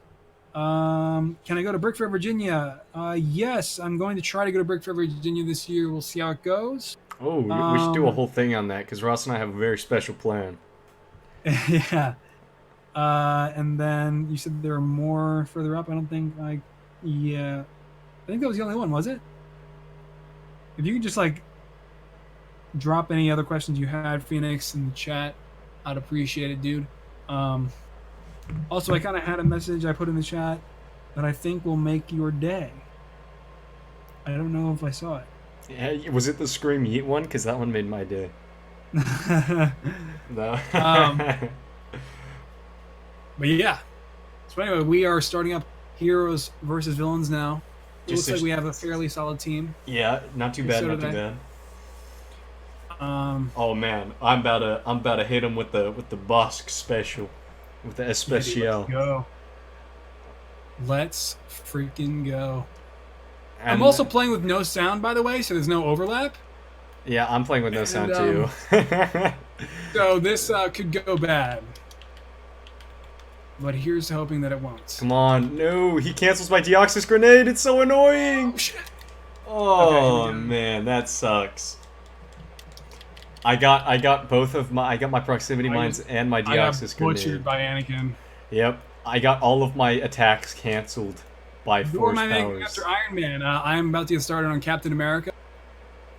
Speaker 1: Can I go to Brick Fair, Virginia? Yes, I'm going to try to go to Brick Fair, Virginia this year. We'll see how it goes.
Speaker 2: Oh, we should do a whole thing on that, because Ross and I have a very special plan.
Speaker 1: Yeah. And then you said there are more further up. I think that was the only one, was it? If you could just, drop any other questions you had, Phoenix, in the chat, I'd appreciate it, dude. Also, I kind of had a message I put in the chat that I think will make your day. I don't know if I saw it.
Speaker 2: Yeah, was it the Scream Yeet one? Because that one made my day. No.
Speaker 1: But yeah. So anyway, we are starting up Heroes versus Villains now. It looks like we have a fairly solid team.
Speaker 2: Yeah, not too bad, not too bad. Oh man, I'm about to hit him with the Bossk special, with the Especial.
Speaker 1: Let's freaking go. And I'm also playing with no sound, by the way, so there's no overlap.
Speaker 2: Yeah, I'm playing with no sound too.
Speaker 1: So this could go bad. But here's hoping that it won't.
Speaker 2: Come on, no, he cancels my Deoxys grenade. It's so annoying.
Speaker 1: Oh shit.
Speaker 2: Oh okay, man, that sucks. I got both of my proximity mines and my
Speaker 1: I got
Speaker 2: Deoxys
Speaker 1: butchered
Speaker 2: grenade.
Speaker 1: by Anakin.
Speaker 2: Yep, I got all of my attacks canceled by
Speaker 1: Who am
Speaker 2: force
Speaker 1: I making
Speaker 2: powers.
Speaker 1: after Iron Man? I'm about to get started on Captain America,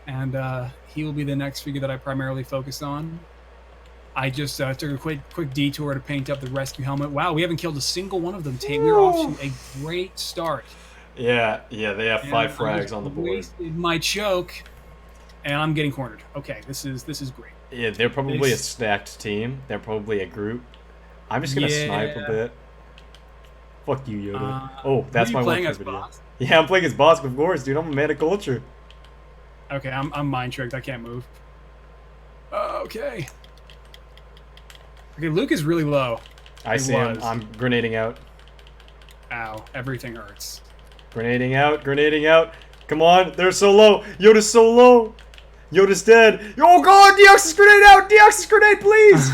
Speaker 1: and he will be the next figure that I primarily focus on. I just took a quick detour to paint up the rescue helmet. Wow, we haven't killed a single one of them, Tate. We're off to a great start.
Speaker 2: Yeah, they have 5 frags on the board.
Speaker 1: Wasted my choke, and I'm getting cornered. Okay, this is great.
Speaker 2: Yeah, they're probably a stacked team. They're probably a group. I'm just gonna snipe a bit. Fuck you, Yoda. Oh, that's my one video. Boss? Yeah, I'm playing as Boss, of course, dude. I'm a man of culture.
Speaker 1: Okay, I'm mind tricked. I can't move. Okay. Okay, Luke is really low.
Speaker 2: I see him. I'm grenading out.
Speaker 1: Ow, everything hurts.
Speaker 2: Grenading out. Come on, they're so low. Yoda's so low. Yoda's dead. Oh god, Deoxys grenade out! Deoxys grenade, please!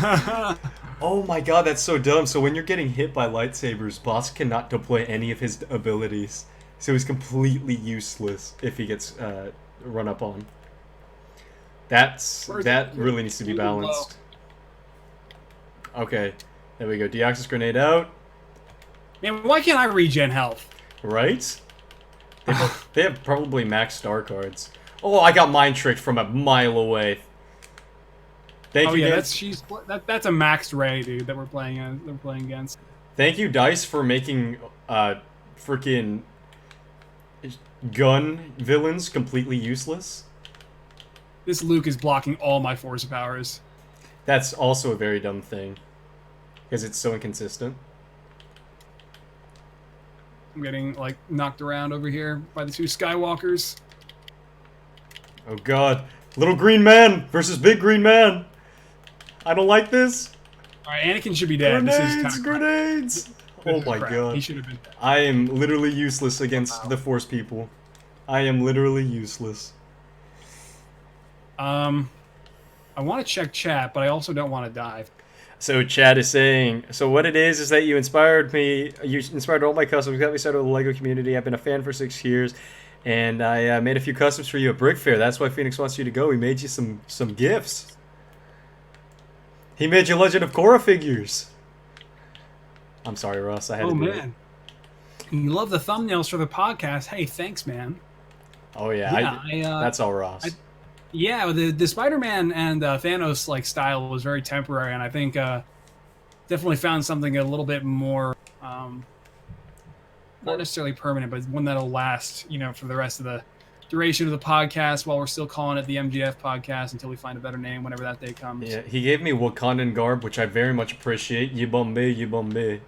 Speaker 2: Oh my god, that's so dumb. So when you're getting hit by lightsabers, Boss cannot deploy any of his abilities. So he's completely useless if he gets run up on. That really needs to be balanced. Okay, there we go. Deoxys grenade out.
Speaker 1: Man, why can't I regen health?
Speaker 2: Right? They have probably max star cards. Oh, I got mind tricked from a mile away. Thank you.
Speaker 1: That's a maxed Ray, dude, that we're playing against.
Speaker 2: Thank you, Dice, for making freaking gun villains completely useless.
Speaker 1: This Luke is blocking all my force powers.
Speaker 2: That's also a very dumb thing, because it's so inconsistent.
Speaker 1: I'm getting like knocked around over here by the 2 Skywalkers.
Speaker 2: Oh god, little green man versus big green man. I don't like this.
Speaker 1: All right, Anakin should be dead.
Speaker 2: Grenades! Oh my god.
Speaker 1: He should have been dead.
Speaker 2: I am literally useless against the Force people. I am literally useless.
Speaker 1: I want to check chat, but I also don't want to dive.
Speaker 2: So Chad is saying, so what it is that you inspired me, you inspired all my customs, got me started with the LEGO community. I've been a fan for 6 years, and I made a few customs for you at Brick Fair. That's why Phoenix wants you to go. He made you some gifts. He made you Legend of Korra figures. I'm sorry, Ross. I had to do it.
Speaker 1: You love the thumbnails for the podcast. Hey, thanks, man.
Speaker 2: Oh yeah, that's all Ross.
Speaker 1: Yeah, the Spider-Man and Thanos like style was very temporary, and I think definitely found something a little bit more not necessarily permanent, but one that'll last, for the rest of the duration of the podcast, while we're still calling it the MGF Podcast until we find a better name whenever that day comes.
Speaker 2: Yeah, he gave me Wakandan garb, which I very much appreciate. Yibambe.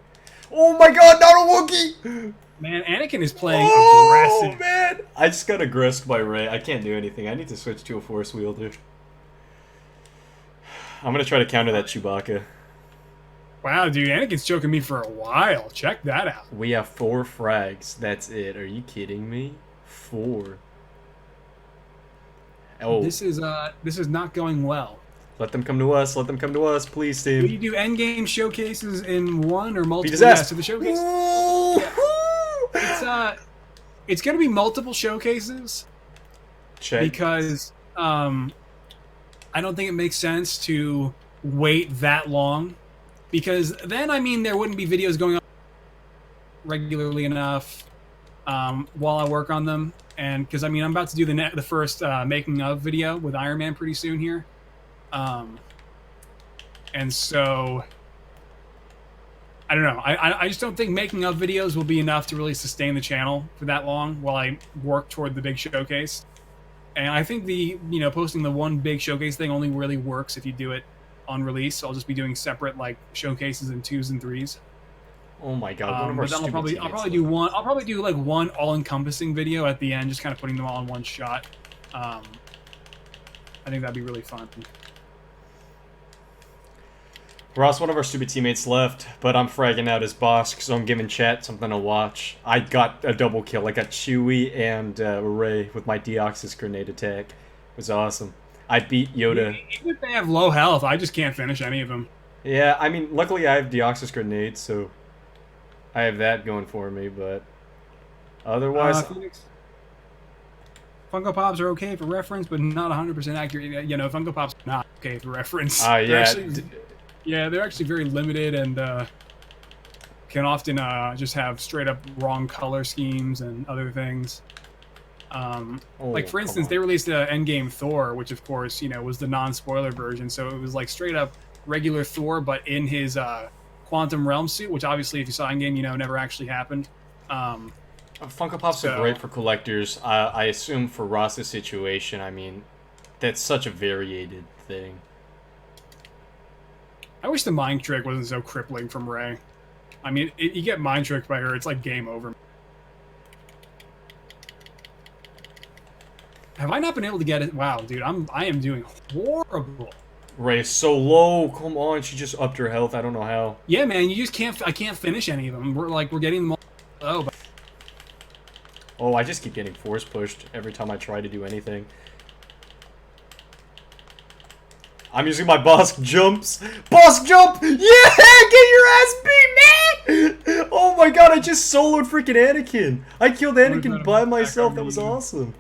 Speaker 2: Oh my god, not a Wookiee!
Speaker 1: Man, Anakin is playing aggressive.
Speaker 2: Oh man! I just got aggressed by Rey. I can't do anything. I need to switch to a Force wielder. I'm gonna try to counter that Chewbacca.
Speaker 1: Wow, dude, Anakin's choking me for a while. Check that out.
Speaker 2: We have 4 frags. That's it. Are you kidding me? 4. Oh.
Speaker 1: This is not going well.
Speaker 2: Let them come to us. Let them come to us, please, Steve.
Speaker 1: Do you do endgame showcases in one or multiple? Yeah, so the showcase. It's gonna be multiple showcases.
Speaker 2: Check.
Speaker 1: Because I don't think it makes sense to wait that long, because then there wouldn't be videos going on regularly enough while I work on them, and because I'm about to do the first making of video with Iron Man pretty soon here, and so I don't know. I just don't think making of videos will be enough to really sustain the channel for that long while I work toward the big showcase. And I think posting the one big showcase thing only really works if you do it on release. So I'll just be doing separate showcases in 2s and 3s.
Speaker 2: Oh my god!
Speaker 1: But then I'll probably do one all-encompassing video at the end, just kind of putting them all in one shot. I think that'd be really fun.
Speaker 2: Ross, one of our stupid teammates left, but I'm fragging out his boss, so I'm giving chat something to watch. I got a double kill. I got Chewie and Rey with my Deoxys grenade attack. It was awesome. I beat Yoda.
Speaker 1: Even if they have low health, I just can't finish any of them.
Speaker 2: Yeah, luckily I have Deoxys grenade, so I have that going for me, but otherwise...
Speaker 1: Funko Pops are okay for reference, but not 100% accurate. Funko Pops are not. okay, the reference.
Speaker 2: Yeah.
Speaker 1: They're actually very limited and can often just have straight up wrong color schemes and other things. Like for instance, they released a Endgame Thor, which of course was the non-spoiler version, so it was like straight up regular Thor, but in his quantum realm suit, which obviously, if you saw Endgame, never actually happened.
Speaker 2: Funko Pops are great for collectors. I assume for Ross's situation, I mean, that's such a variated thing.
Speaker 1: I wish the mind trick wasn't so crippling from Rey. I mean, you get mind tricked by her, it's like game over. Have I not been able to get it? Wow, dude, I am doing horrible.
Speaker 2: Rey is so low. Come on, she just upped her health. I don't know how.
Speaker 1: Yeah, man, you just can't. I can't finish any of them. We're getting them all. Oh, but...
Speaker 2: oh, I just keep getting force pushed every time I try to do anything. I'm using my Bosk jumps. Bosk jump! Yeah! Get your ass beat, man! Oh my god, I just soloed freaking Anakin. I killed Anakin by myself. That was awesome.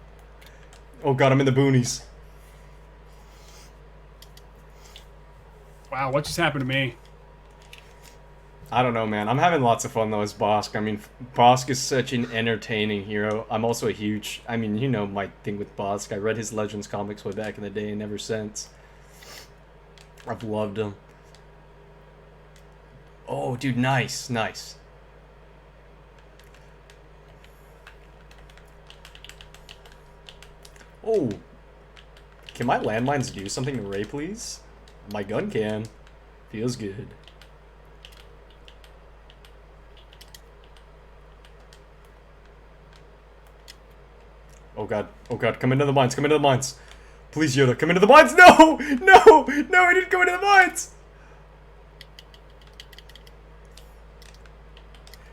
Speaker 2: Oh god, I'm in the boonies.
Speaker 1: Wow, what just happened to me?
Speaker 2: I don't know, man. I'm having lots of fun, though, as Bosk. I mean, Bosk is such an entertaining hero. I'm also a huge... I mean, you know my thing with Bosk. I read his Legends comics way back in the day and ever since. I've loved him. Oh, dude, nice, nice. Oh. Can my landmines do something to Rey, please? My gun can. Feels good. Oh god, come into the mines, come into the mines. Please, Yoda, come into the mines! No! No! No, I didn't go into the mines!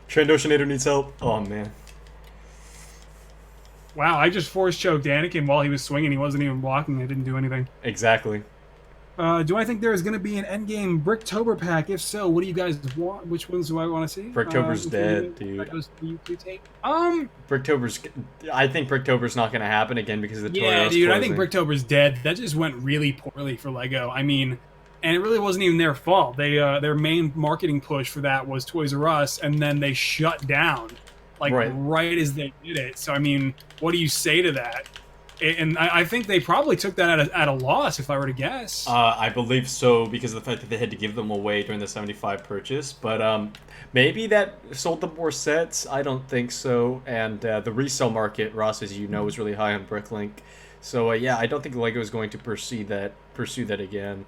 Speaker 2: Trandoshinator needs help. Oh, man.
Speaker 1: Wow, I just force choked Anakin while he was swinging. He wasn't even blocking. I didn't do anything.
Speaker 2: Exactly.
Speaker 1: Do I think there is going to be an Endgame Bricktober pack? If so, what do you guys want? Which ones do I want to see?
Speaker 2: Bricktober's dead, dude. Bricktober's... I think Bricktober's not going to happen again because of the Toy R Us
Speaker 1: dude,
Speaker 2: closing.
Speaker 1: I think Bricktober's dead. That just went really poorly for LEGO. I mean, and it really wasn't even their fault. They their main marketing push for that was Toys R Us, and then they shut down, like, right as they did it. So, I mean, what do you say to that? And I think they probably took that at a loss, if I were to guess.
Speaker 2: I believe so, because of the fact that they had to give them away during the 75 purchase. But maybe that sold them more sets. I don't think so. And the resale market, Ross, as you know, is really high on Bricklink. So yeah, I don't think LEGO is going to pursue that again.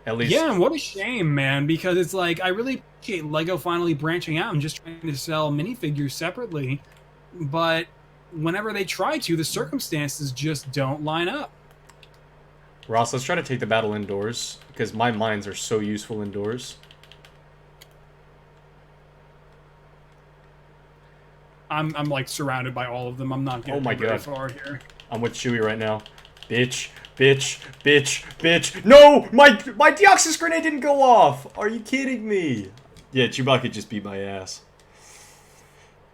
Speaker 2: At least.
Speaker 1: Yeah, and what a shame, man. Because it's like, I really appreciate LEGO finally branching out and just trying to sell minifigures separately, but whenever they try to, the circumstances just don't line up.
Speaker 2: Ross, let's try to take the battle indoors, because my mines are so useful indoors.
Speaker 1: I'm like surrounded by all of them. I'm not getting very far here.
Speaker 2: I'm with Chewie right now. Bitch, bitch, bitch, bitch. No! My Deoxys grenade didn't go off! Are you kidding me? Yeah, Chewbacca just beat my ass.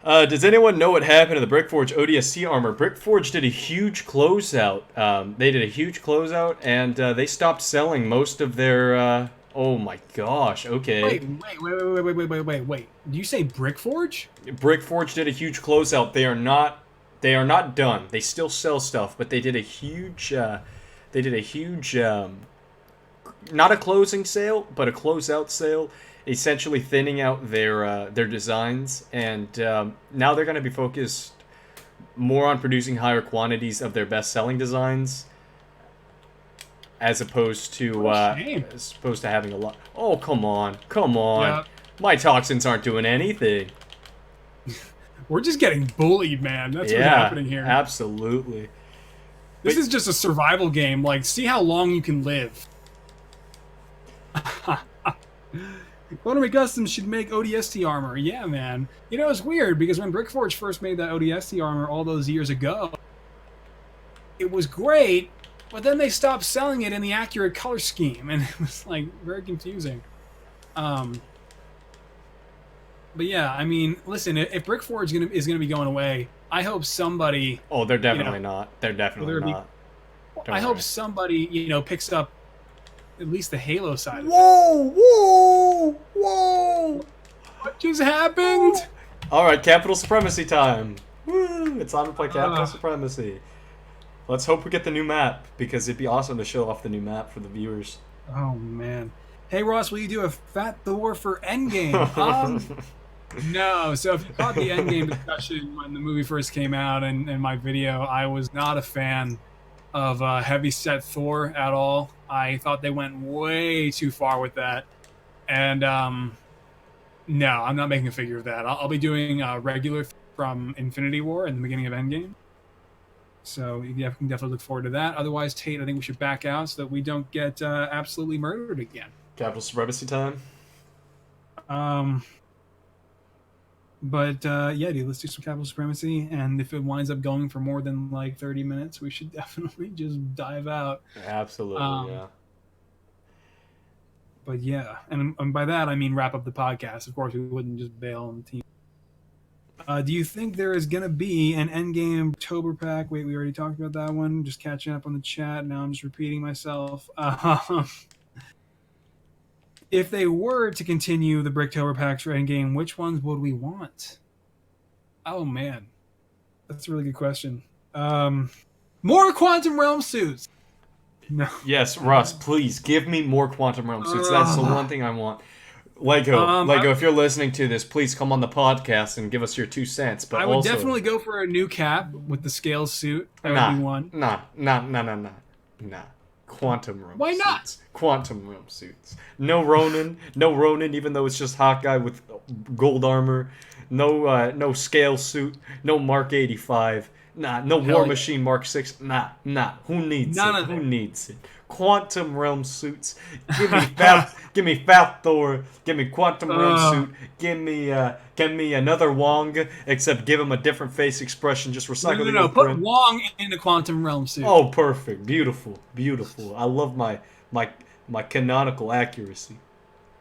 Speaker 2: Does anyone know what happened to the Brickforge ODST armor? Brickforge did a huge closeout. They did a huge closeout, and they stopped selling most of their... oh my gosh, okay.
Speaker 1: Wait. Do you say Brickforge?
Speaker 2: Brickforge did a huge closeout. They are not done. They still sell stuff, but they did a huge... not a closing sale, but a closeout sale. Essentially thinning out their designs, and now they're going to be focused more on producing higher quantities of their best-selling designs, as opposed to having a lot. Oh, come on. Yeah. My toxins aren't doing anything.
Speaker 1: We're just getting bullied, man. That's what's happening here.
Speaker 2: Absolutely.
Speaker 1: This is just a survival game. Like, see how long you can live. MGF Customs should make ODST armor. Yeah, man. You know, it's weird, because when Brickforge first made that ODST armor all those years ago, it was great, but then they stopped selling it in the accurate color scheme, and it was, like, very confusing. But yeah, I mean, listen, if Brickforge is gonna be going away, I hope somebody...
Speaker 2: Oh, they're definitely not. They're definitely not.
Speaker 1: I hope somebody, picks up at least the Halo side.
Speaker 2: Whoa!
Speaker 1: What just happened?
Speaker 2: All right, Capital Supremacy time. Woo! It's time to play Capital Supremacy. Let's hope we get the new map, because it'd be awesome to show off the new map for the viewers.
Speaker 1: Oh man. Hey Ross, will you do a Fat Thor for Endgame? No. So if you caught the Endgame discussion when the movie first came out and my video, I was not a fan of heavyset Thor at all. I thought they went way too far with that. And no, I'm not making a figure of that. I'll be doing regular from Infinity War in the beginning of Endgame. So you can definitely look forward to that. Otherwise, Tate, I think we should back out so that we don't get absolutely murdered again.
Speaker 2: Capital Supremacy time.
Speaker 1: But yeah, dude, let's do some Capital Supremacy. And if it winds up going for more than like 30 minutes, we should definitely just dive out.
Speaker 2: Absolutely, yeah.
Speaker 1: But yeah, and by that I mean wrap up the podcast. Of course, we wouldn't just bail on the team. Do you think there is going to be an Endgame October pack? Wait, we already talked about that one. Just catching up on the chat. Now I'm just repeating myself. If they were to continue the Bricktober packs for Endgame, which ones would we want? Oh, man. That's a really good question. More Quantum Realm suits. No.
Speaker 2: Yes, Russ, please, give me more Quantum Realm suits. That's the one thing I want. Lego, if you're listening to this, please come on the podcast and give us your 2 cents. But
Speaker 1: I would definitely go for a new cap with the scale suit. That would be one.
Speaker 2: Nah. Quantum Realm.
Speaker 1: Why not?
Speaker 2: Suits. Quantum Realm suits. No Ronin, even though it's just Hawkeye with gold armor. No scale suit. No Mark 85. No War Machine Mark 6. Nah. Who needs it? Who needs it? Quantum Realm suits. Give me Fat Thor. Give me Quantum Realm suit. Give me another Wong, except give him a different face expression. Just recycle the old
Speaker 1: Put
Speaker 2: print.
Speaker 1: Wong in the Quantum Realm suit.
Speaker 2: Oh, perfect. Beautiful. I love my canonical accuracy.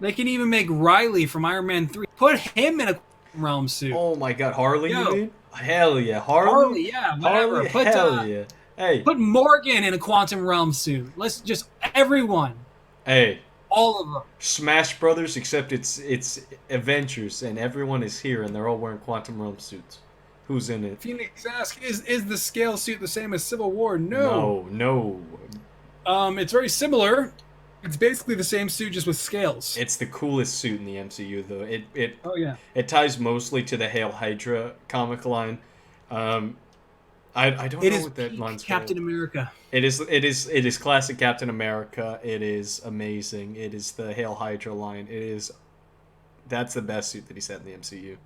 Speaker 1: They can even make Riley from Iron Man 3. Put him in a Quantum Realm suit.
Speaker 2: Oh my God, Harley, you mean? Hell yeah, Harley.
Speaker 1: Yeah, whatever.
Speaker 2: Hell yeah. Hey.
Speaker 1: Put Morgan in a Quantum Realm suit. Let's just everyone.
Speaker 2: Hey.
Speaker 1: All of them.
Speaker 2: Smash Brothers, except it's Avengers and everyone is here and they're all wearing Quantum Realm suits. Who's in it?
Speaker 1: Phoenix asks, is the scale suit the same as Civil War? No. It's very similar. It's basically the same suit just with scales.
Speaker 2: It's the coolest suit in the MCU though. It ties mostly to the Hail Hydra comic line. I don't know what that line's called.
Speaker 1: Captain America.
Speaker 2: It is classic Captain America. It is amazing. It is the Hail Hydra line. That's the best suit that he's had in the MCU.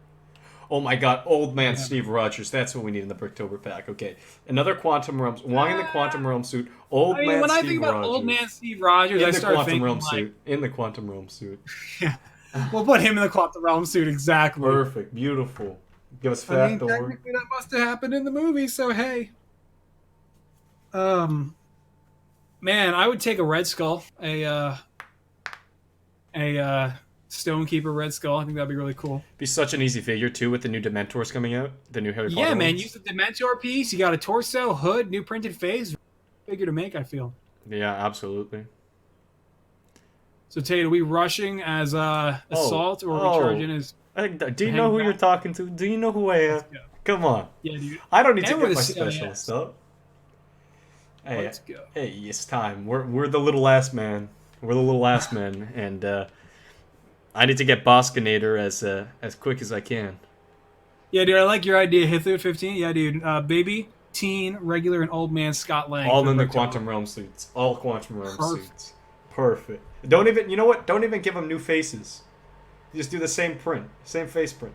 Speaker 2: Oh my God, old man Steve Rogers. That's what we need in the Bricktober pack. Okay, another Quantum Realm. Wong in the Quantum Realm suit. When I think about
Speaker 1: old man Steve Rogers, I start thinking
Speaker 2: in the Quantum Realm suit.
Speaker 1: Yeah, we'll put him in the Quantum Realm suit exactly.
Speaker 2: Perfect, beautiful. Give us Fat Thor.
Speaker 1: Technically that must have happened in the movie. So hey, man, I would take a Red Skull, a Stonekeeper Red Skull. I think that'd be really cool.
Speaker 2: Be such an easy figure too with the new Dementors coming out. The new Harry Potter.
Speaker 1: Yeah, man.
Speaker 2: ones.
Speaker 1: Use the Dementor piece. You got a torso, hood, new printed face. Figure to make, I feel.
Speaker 2: Yeah, absolutely.
Speaker 1: So Tate, are we rushing as assault or are we charging as?
Speaker 2: Do you know who you're talking to? Do you know who I am? Come on.
Speaker 1: Yeah, dude.
Speaker 2: I don't need to get my special stuff. Hey,
Speaker 1: Let's go.
Speaker 2: Hey, it's time. We're the little last man. We're the little last men, and I need to get Boskinator as quick as I can.
Speaker 1: Yeah, dude, I like your idea. Hit through 15. Yeah, dude. Baby, teen, regular, and old man Scott Lang.
Speaker 2: All in the Quantum Realm suits. All Quantum Realm suits. Perfect. Don't even. You know what? Don't even give them new faces. Just do the same print, same face print,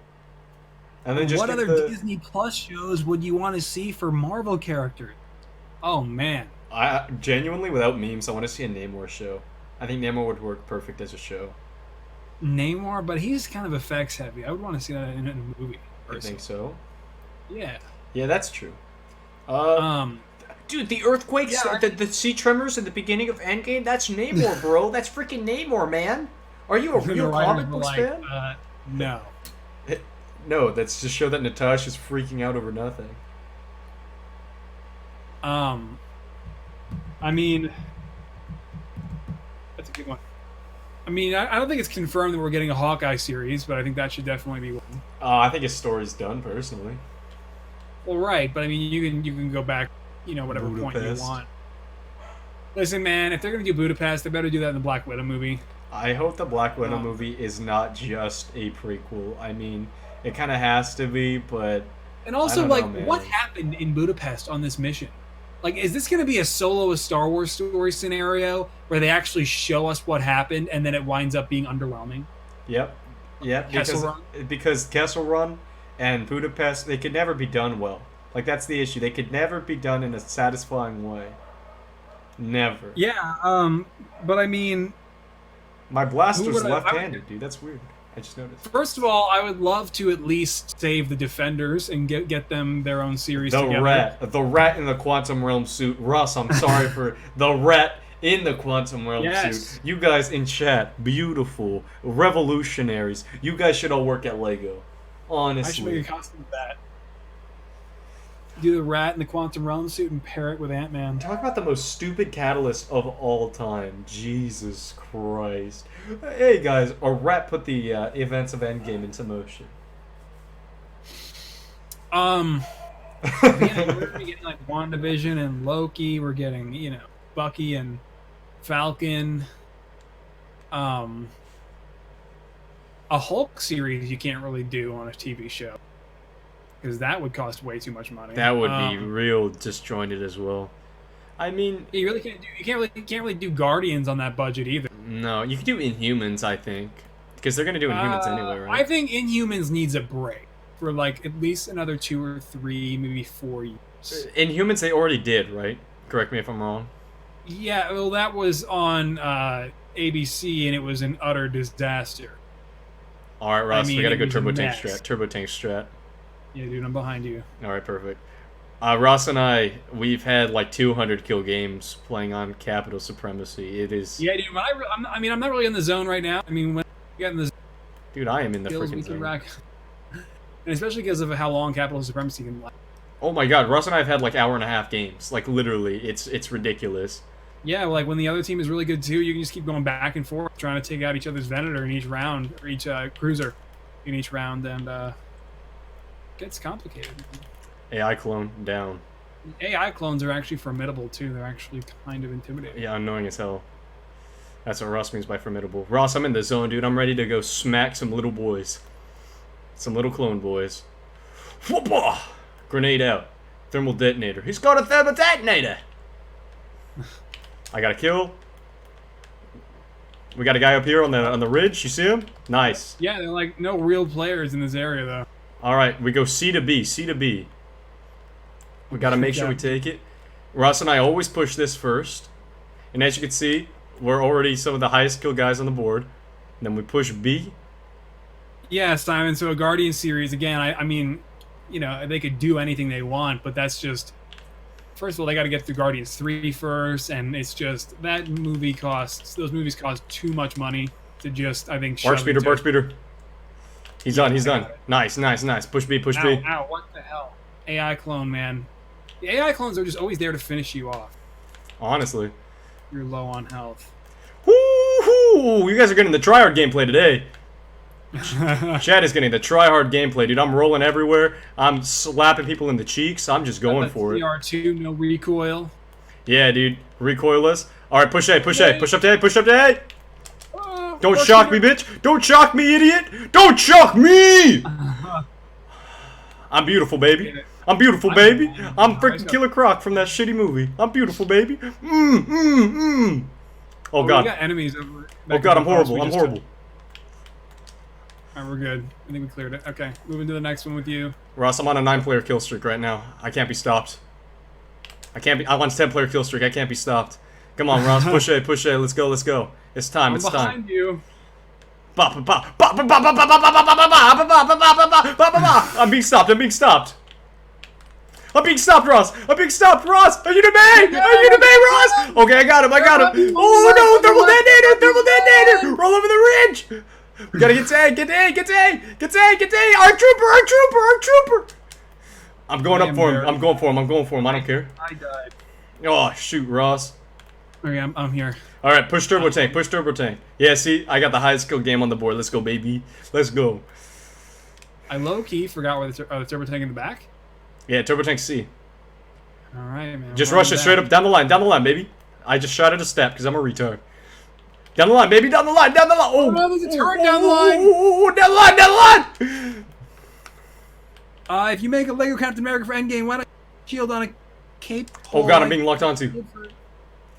Speaker 2: and then just.
Speaker 1: What other Disney Plus shows would you want to see for Marvel characters? Oh man.
Speaker 2: I genuinely, without memes, I want to see a Namor show. I think Namor would work perfect as a show.
Speaker 1: Namor, but he's kind of effects heavy. I would want to see that in a movie.
Speaker 2: I think so.
Speaker 1: Yeah.
Speaker 2: Yeah, that's true. Dude, the earthquakes, the sea tremors at the beginning of Endgame, that's Namor, bro. That's freaking Namor, man. Are you a real comic books fan?
Speaker 1: No.
Speaker 2: No, that's just show that Natasha's freaking out over nothing.
Speaker 1: I mean, that's a good one. I mean, I don't think it's confirmed that we're getting a Hawkeye series, but I think that should definitely be one.
Speaker 2: I think his story's done, personally.
Speaker 1: Well, right, but I mean, you can go back, whatever point you want. Listen, man, if they're gonna do Budapest, they better do that in the Black Widow movie.
Speaker 2: I hope the Black Widow movie is not just a prequel. I mean, it kind of has to be, but...
Speaker 1: And also, what happened in Budapest on this mission? Like, is this going to be a solo Star Wars story scenario where they actually show us what happened and then it winds up being underwhelming?
Speaker 2: Yep. Because Kessel Run and Budapest, they could never be done well. Like, that's the issue. They could never be done in a satisfying way. Never.
Speaker 1: Yeah, but I mean...
Speaker 2: My blaster's left-handed, dude. That's weird. I just noticed.
Speaker 1: First of all, I would love to at least save the Defenders and get them their own series together.
Speaker 2: The rat in the Quantum Realm suit. Russ, I'm sorry for the rat in the Quantum Realm suit. You guys in chat, beautiful, revolutionaries. You guys should all work at Lego. Honestly.
Speaker 1: I should make a costume of that. Do the rat in the Quantum Realm suit and pair it with Ant-Man.
Speaker 2: Talk about the most stupid catalyst of all time. Jesus Christ. Hey guys, a rat put the events of Endgame into motion.
Speaker 1: We're getting like WandaVision and Loki. We're getting, Bucky and Falcon. A Hulk series you can't really do on a TV show. Because that would cost way too much money.
Speaker 2: That would be real disjointed as well. I mean,
Speaker 1: you really can't do. You can't really do Guardians on that budget either.
Speaker 2: No, you can do Inhumans, I think, because they're gonna do Inhumans anyway, right?
Speaker 1: I think Inhumans needs a break for like at least another 2 or 3, maybe 4 years.
Speaker 2: Inhumans they already did, right? Correct me if I'm wrong.
Speaker 1: Yeah, well, that was on ABC, and it was an utter disaster.
Speaker 2: All right, Ross, we gotta go Turbo Tank strat.
Speaker 1: Yeah, dude, I'm behind you.
Speaker 2: All right, perfect. Ross and we've had like 200 kill games playing on Capital Supremacy. It is...
Speaker 1: Yeah, dude, I'm not really in the zone right now. I mean, when you get in the zone...
Speaker 2: Dude, I am in the freaking zone.
Speaker 1: And especially because of how long Capital Supremacy can last.
Speaker 2: Oh my god, Ross and I have had like hour-and-a-half games. Like, literally, it's ridiculous.
Speaker 1: Yeah, like when the other team is really good too, you can just keep going back and forth, trying to take out each other's Venator in each round, or each cruiser in each round, and gets complicated.
Speaker 2: AI clone down.
Speaker 1: AI clones are actually formidable too. They're actually kind of intimidating.
Speaker 2: Yeah, annoying as hell. That's what Ross means by formidable. Ross, I'm in the zone, dude. I'm ready to go smack some little boys. Some little clone boys. Whoop-ah! Grenade out. Thermal detonator. He's got a thermal detonator! I got a kill. We got a guy up here on the ridge. You see him? Nice.
Speaker 1: Yeah, they're like no real players in this area though.
Speaker 2: All right, we go C to B. C to B. We got to make sure we take it. Ross and I always push this first. And as you can see, we're already some of the highest kill guys on the board. And then we push B.
Speaker 1: Yeah, Simon. So a Guardian series, again, I mean, they could do anything they want, but that's just... First of all, they got to get through Guardians 3 first, and it's just... Those movies cost too much money to just, I think...
Speaker 2: Bark speeder. He's done. Nice. Push B.
Speaker 1: Ow, what the hell? AI clone, man. The AI clones are just always there to finish you off.
Speaker 2: Honestly.
Speaker 1: You're low on health.
Speaker 2: Woo-hoo! You guys are getting the tryhard gameplay today. Chad is getting the tryhard gameplay, dude. I'm rolling everywhere. I'm slapping people in the cheeks. I'm just going for it.
Speaker 1: CR2, no recoil.
Speaker 2: Yeah, dude. Recoilless. All right, push A. Push up to A. Don't shock me, bitch! Don't shock me, idiot! Don't shock me! I'm beautiful, baby. I'm freaking Killer Croc from that shitty movie. I'm beautiful, baby. Oh god.
Speaker 1: We got enemies over.
Speaker 2: Oh god, I'm horrible. Alright,
Speaker 1: we're good. I think we cleared it. Okay, moving to the next one with you.
Speaker 2: Ross, I'm on a 9-player kill streak right now. I can't be stopped. I'm on a 10-player kill streak. I can't be stopped. Come on, Ross. Push A. Let's go. It's time.
Speaker 1: I'm behind you.
Speaker 2: I'm being stopped. Ross. Are you to me, Ross? Okay, I got him. Oh no, thermal detonator. Roll over the ridge. We gotta get to A. Our trooper. I'm going up for him. I don't care.
Speaker 1: I died.
Speaker 2: Oh shoot, Ross.
Speaker 1: Okay, I'm here.
Speaker 2: All right, push turbo tank. Push turbo tank. Yeah, see, I got the highest skill game on the board. Let's go, baby. Let's go.
Speaker 1: I low key forgot where the turbo tank in the back.
Speaker 2: Yeah, turbo tank C.
Speaker 1: All right, man.
Speaker 2: Just rush it straight up down the line, baby. I just shot at a step because I'm a retard. Down the line, baby, down the line.
Speaker 1: Oh no, there's a turret down the line.
Speaker 2: Down the line.
Speaker 1: If you make a Lego Captain America for Endgame, why not shield on a cape?
Speaker 2: Oh god, I'm being locked onto.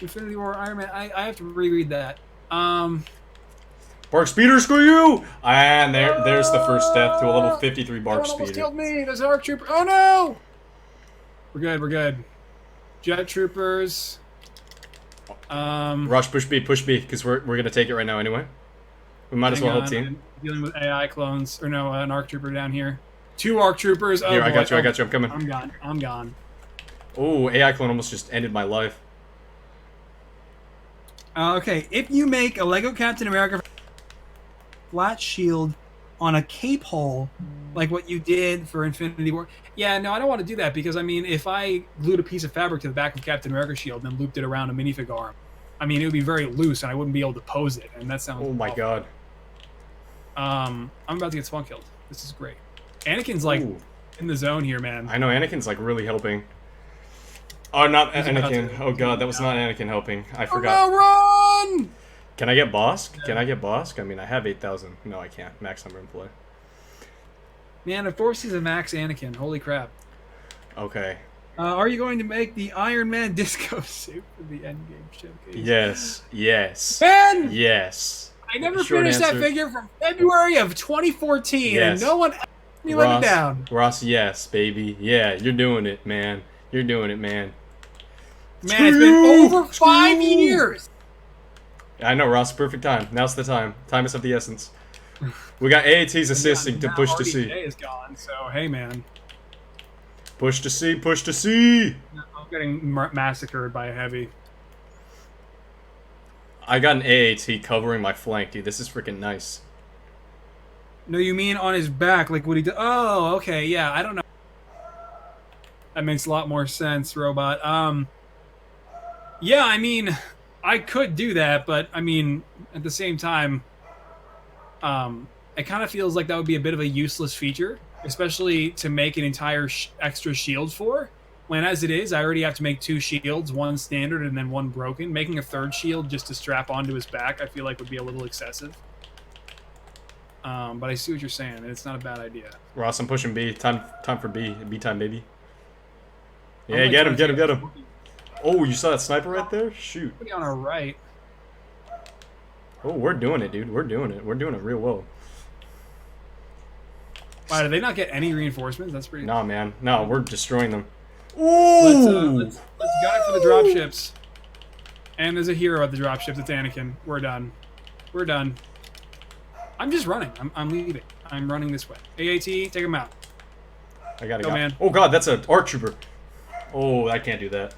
Speaker 1: Infinity War Iron Man. I have to reread that.
Speaker 2: Bark speeder, screw you! And there's the first death to a level 53 bark speeder.
Speaker 1: Almost killed me. There's an ARC trooper. Oh no! We're good. Jet troopers.
Speaker 2: Rush, push B, because we're gonna take it right now anyway. We might as well help team.
Speaker 1: I'm dealing with AI clones, or no, an ARC trooper down here. 2 ARC troopers. Oh,
Speaker 2: here,
Speaker 1: boy.
Speaker 2: I got you. I'm coming.
Speaker 1: I'm gone.
Speaker 2: Oh, AI clone almost just ended my life.
Speaker 1: Okay, if you make a Lego Captain America flat shield on a cape hole, like what you did for Infinity War. Yeah, no, I don't want to do that because, I mean, if I glued a piece of fabric to the back of Captain America's shield and then looped it around a minifigure arm, I mean, it would be very loose and I wouldn't be able to pose it, and that sounds
Speaker 2: Oh my
Speaker 1: awful.
Speaker 2: god.
Speaker 1: I'm about to get spawn killed. This is great. Anakin's, like, in the zone here, man.
Speaker 2: I know, Anakin's, like, really helping. Oh, not Anakin. Oh god, that was not Anakin helping. I forgot.
Speaker 1: Oh no, run!
Speaker 2: Can I get Bosk? I mean, I have 8,000. No, I can't. Max number in play.
Speaker 1: Man, of course he's a max Anakin. Holy crap.
Speaker 2: Okay.
Speaker 1: Are you going to make the Iron Man disco suit for the Endgame showcase?
Speaker 2: Yes.
Speaker 1: Man!
Speaker 2: Yes.
Speaker 1: I never
Speaker 2: Short
Speaker 1: finished
Speaker 2: answer.
Speaker 1: that figure from February of 2014,
Speaker 2: Yes.
Speaker 1: and no one asked me let it down.
Speaker 2: Ross, yes, baby. Yeah, you're doing it, man. You're doing it, man.
Speaker 1: Man, it's been over 5 years.
Speaker 2: I know, Ross. Perfect time. Now's the time. Time is of the essence. We got AATs assisting to push to C.
Speaker 1: Day is gone, so hey, man.
Speaker 2: Push to C. Push to C.
Speaker 1: I'm getting massacred by a heavy.
Speaker 2: I got an AAT covering my flank, dude. This is freaking nice.
Speaker 1: No, you mean on his back, like what he did? Oh, okay, yeah. I don't know. That makes a lot more sense, Robot. Yeah, I mean, I could do that, but I mean, at the same time, it kind of feels like that would be a bit of a useless feature, especially to make an entire extra shield for. When as it is, I already have to make 2 shields, 1 standard and then 1 broken. Making a 3rd shield just to strap onto his back, I feel like would be a little excessive. But I see what you're saying, and it's not a bad idea.
Speaker 2: Ross, I'm pushing B. Time for B. B time, baby. Yeah, get him. Oh, you saw that sniper right there? Shoot.
Speaker 1: Put on our right.
Speaker 2: Oh, we're doing it, dude. We're doing it real well.
Speaker 1: Wow, did they not get any reinforcements? That's pretty.
Speaker 2: Nah, man. No, we're destroying them. Ooh!
Speaker 1: Let's gun it for the dropships. And there's a hero at the dropships. It's Anakin. We're done. I'm just running. I'm leaving. I'm running this way. AAT, take him out.
Speaker 2: I gotta
Speaker 1: go, man.
Speaker 2: Oh god, that's an ARC trooper. Oh, I can't do that.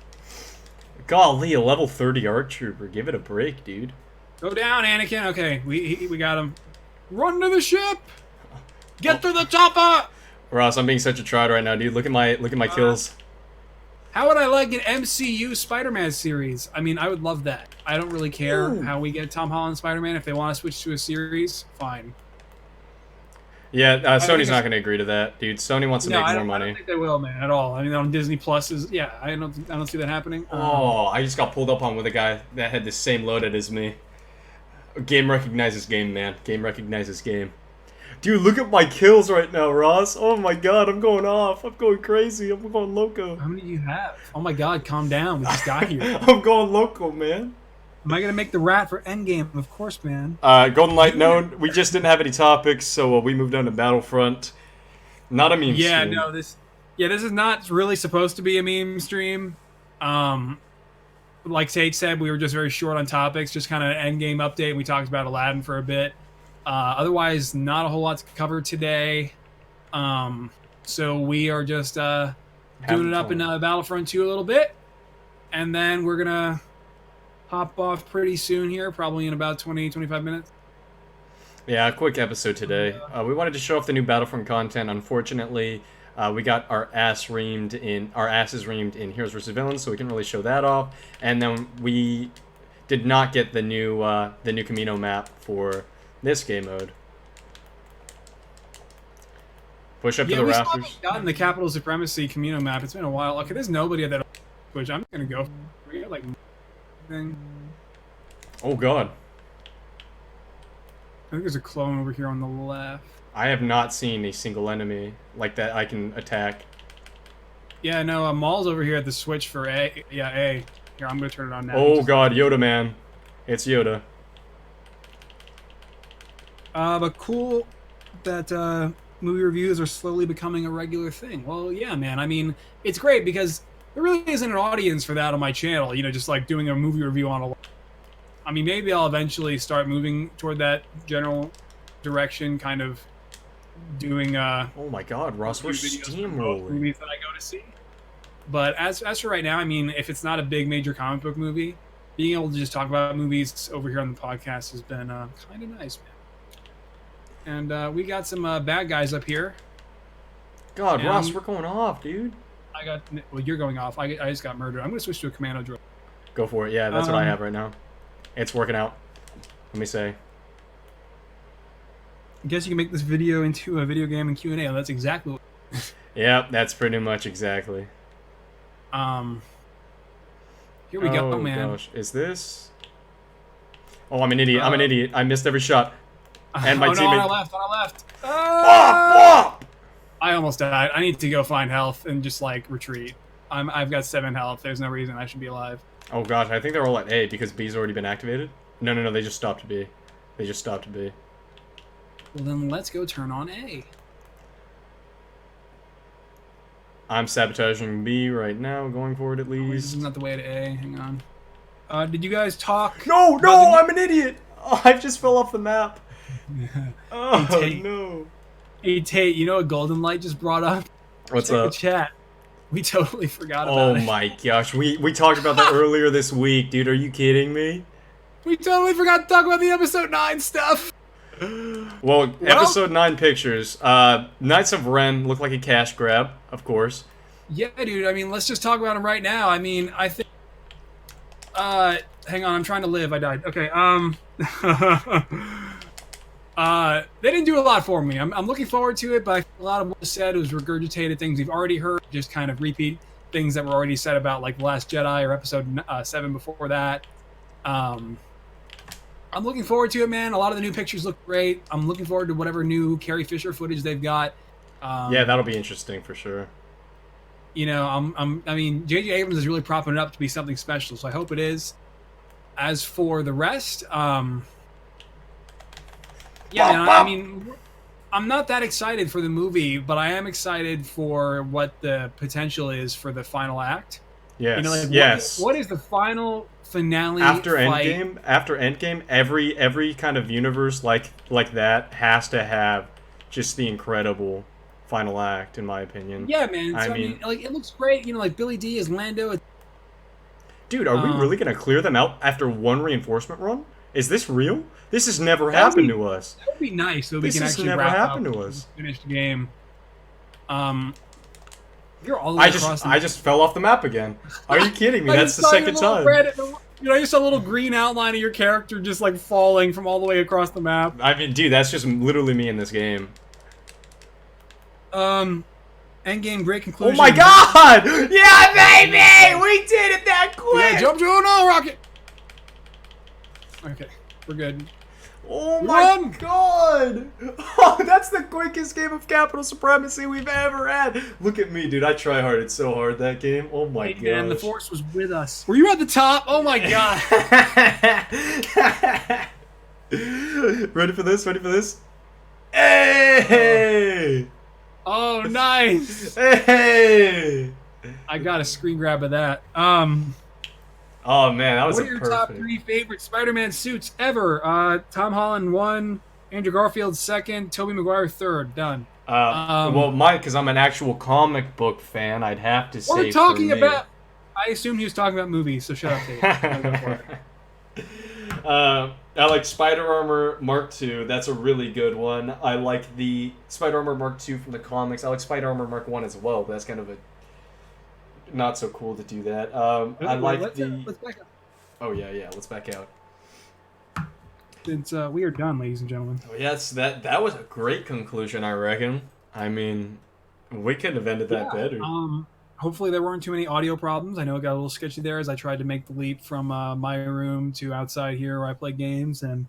Speaker 2: Golly, a level 30 ARC trooper. Give it a break, dude.
Speaker 1: Go down, Anakin. Okay, we got him. Run to the ship. Get to the chopper.
Speaker 2: Ross, I'm being such a trot right now, dude. Look at my kills.
Speaker 1: How would I like an MCU Spider-Man series? I mean, I would love that. I don't really care how we get Tom Holland Spider-Man. If they want to switch to a series, fine.
Speaker 2: Yeah, Sony's not going to agree to that, dude. Sony wants to make more money.
Speaker 1: I don't think they will, man, at all. I mean, on Disney Plus is I don't see that happening.
Speaker 2: Oh, I just got pulled up on with a guy that had the same loadout as me. Game recognizes game, man. Game recognizes game. Dude, look at my kills right now, Ross. Oh my god, I'm going off. I'm going crazy. I'm going loco.
Speaker 1: How many do you have? Oh my god, calm down. We just got here.
Speaker 2: I'm going loco, man.
Speaker 1: Am I gonna make the rat for Endgame? Of course, man.
Speaker 2: Golden Light known. We just didn't have any topics, so we moved on to Battlefront. Not a meme stream.
Speaker 1: No, this is not really supposed to be a meme stream. Like Tate said, we were just very short on topics, just kind of an Endgame update. We talked about Aladdin for a bit. Otherwise, not a whole lot to cover today. So we are just doing it up in Battlefront 2 a little bit. And then we're going to hop off pretty soon here, probably in about 20-25 minutes.
Speaker 2: Yeah, a quick episode today. We wanted to show off the new Battlefront content. Unfortunately, we got our asses reamed in Heroes vs. Villains, so we can really show that off. And then we did not get the new Camino map for this game mode. Push up to the
Speaker 1: we
Speaker 2: rafters.
Speaker 1: still haven't gotten the Capital Supremacy Camino map. It's been a while. Okay, there's nobody at that Twitch. I'm gonna go. We got like thing.
Speaker 2: Oh god.
Speaker 1: I think there's a clone over here on the left.
Speaker 2: I have not seen a single enemy like that I can attack.
Speaker 1: Yeah, no, Maul's over here at the switch for A. Yeah, A. Here, I'm gonna turn it on now.
Speaker 2: Oh god, Yoda man. It's Yoda.
Speaker 1: But cool that movie reviews are slowly becoming a regular thing. Well, yeah, man. I mean, it's great because there really isn't an audience for that on my channel. You know, just like doing a movie review on a... I mean, maybe I'll eventually start moving toward that general direction, kind of doing...
Speaker 2: oh my god, Ross, we're steamrolling.
Speaker 1: Movies that I go to see. But as for right now, I mean, if it's not a big major comic book movie, being able to just talk about movies over here on the podcast has been kind of nice, man. And we got some bad guys up here.
Speaker 2: God,
Speaker 1: and
Speaker 2: Ross, we're going off, dude.
Speaker 1: Well, you're going off. I just got murdered. I'm going to switch to a commando drill.
Speaker 2: Go for it. Yeah, that's what I have right now. It's working out. Let me say.
Speaker 1: I guess you can make this video into a video game and Q&A. That's exactly what...
Speaker 2: Yep, that's pretty much exactly.
Speaker 1: Here we go, man.
Speaker 2: Gosh. Is this... Oh, I'm an idiot. I'm an idiot. I missed every shot. And my teammate...
Speaker 1: No, on our left. I almost died. I need to go find health and just, like, retreat. I've got 7 health. There's no reason I should be alive.
Speaker 2: Oh, gosh. I think they're all at A because B's already been activated. No. They just stopped B. They just stopped B.
Speaker 1: Well, then let's go turn on A.
Speaker 2: I'm sabotaging B right now, going for it at least.
Speaker 1: This is not the way to A. Hang on. Did you guys talk?
Speaker 2: No, I'm an idiot. Oh, I just fell off the map. Oh,
Speaker 1: hey,
Speaker 2: no.
Speaker 1: Hey, Tate, you know what Golden Light just brought up?
Speaker 2: What's
Speaker 1: Check
Speaker 2: up?
Speaker 1: the chat. We totally forgot about it.
Speaker 2: Oh my gosh, we talked about that earlier this week, dude. Are you kidding me?
Speaker 1: We totally forgot to talk about the episode 9 stuff.
Speaker 2: Well, episode 9 pictures. Knights of Ren look like a cash grab, of course.
Speaker 1: Yeah, dude. I mean, let's just talk about them right now. I mean, I think... hang on. I'm trying to live. I died. Okay, they didn't do a lot for me. I'm looking forward to it, but a lot of what was said was regurgitated things we've already heard, just kind of repeat things that were already said about, like, The Last Jedi or episode 7 before that. I'm looking forward to it, man. A lot of the new pictures look great. I'm looking forward to whatever new Carrie Fisher footage they've got.
Speaker 2: Yeah, that'll be interesting for sure.
Speaker 1: You know, I mean, J.J. Abrams is really propping it up to be something special, so I hope it is. As for the rest, yeah, man, I mean, I'm not that excited for the movie, but I am excited for what the potential is for the final act.
Speaker 2: Yes.
Speaker 1: You know, like,
Speaker 2: yes.
Speaker 1: What is the final finale
Speaker 2: after
Speaker 1: fight?
Speaker 2: Endgame? After Endgame, every kind of universe like that has to have just the incredible final act, in my opinion.
Speaker 1: Yeah, man. So, I mean, like, it looks great. You know, like Billy D as Lando.
Speaker 2: Dude, are we really gonna clear them out after one reinforcement run? Is this real? This has never happened to us.
Speaker 1: That would be nice, so we
Speaker 2: This
Speaker 1: can
Speaker 2: has
Speaker 1: actually
Speaker 2: never
Speaker 1: wrap
Speaker 2: happened
Speaker 1: up
Speaker 2: to us.
Speaker 1: Finish the game. You're all the way across the
Speaker 2: I just fell off the map again. Are you kidding me?
Speaker 1: I
Speaker 2: That's
Speaker 1: just
Speaker 2: the
Speaker 1: saw your
Speaker 2: second
Speaker 1: little
Speaker 2: time.
Speaker 1: You know, I just saw a little green outline of your character just like falling from all the way across the map.
Speaker 2: I mean, dude, that's just literally me in this game.
Speaker 1: Endgame, great conclusion.
Speaker 2: Oh my god! Yeah, baby! We did it that quick!
Speaker 1: Yeah, jump to no rocket! Okay, we're good.
Speaker 2: Oh my god! Oh, that's the quickest game of Capital Supremacy we've ever had! Look at me, dude. I try hard. It's so hard, that game. Oh my god.
Speaker 1: Man, the Force was with us. Were you at the top? Oh my god.
Speaker 2: Ready for this? Ready for this? Hey!
Speaker 1: Oh, nice!
Speaker 2: Hey!
Speaker 1: I got a screen grab of that.
Speaker 2: Oh man, that was
Speaker 1: what are your top 3 favorite Spider-Man suits ever? Tom Holland 1, Andrew Garfield 2nd, Tobey Maguire 3rd. Done.
Speaker 2: Well, mine, because I'm an actual comic book fan, I'd have to say.
Speaker 1: We're talking about. I assumed he was talking about movies, so shut up, Tate.
Speaker 2: I like Spider Armor Mark II. That's a really good one. I like the Spider Armor Mark II from the comics. I like Spider Armor Mark I as well, but that's kind of a not so cool to do that. I like
Speaker 1: let's back up.
Speaker 2: Oh yeah, let's back out.
Speaker 1: We are done, ladies and gentlemen.
Speaker 2: Oh yes, that was a great conclusion, I reckon. I mean, we couldn't have ended that better.
Speaker 1: Hopefully there weren't too many audio problems. I know it got a little sketchy there as I tried to make the leap from my room to outside here where I play games. And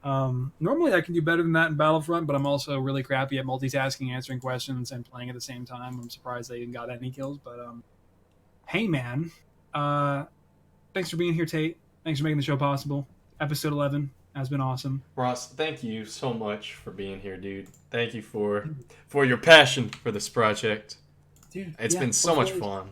Speaker 1: normally I can do better than that in Battlefront, but I'm also really crappy at multitasking, answering questions, and playing at the same time. I'm surprised I even got any kills. But hey, man, uh, thanks for being here, Tate. Thanks for making the show possible. Episode 11 has been awesome.
Speaker 2: Ross, thank you so much for being here, dude. Thank you for your passion for this project.
Speaker 1: Dude,
Speaker 2: it's been so much fun.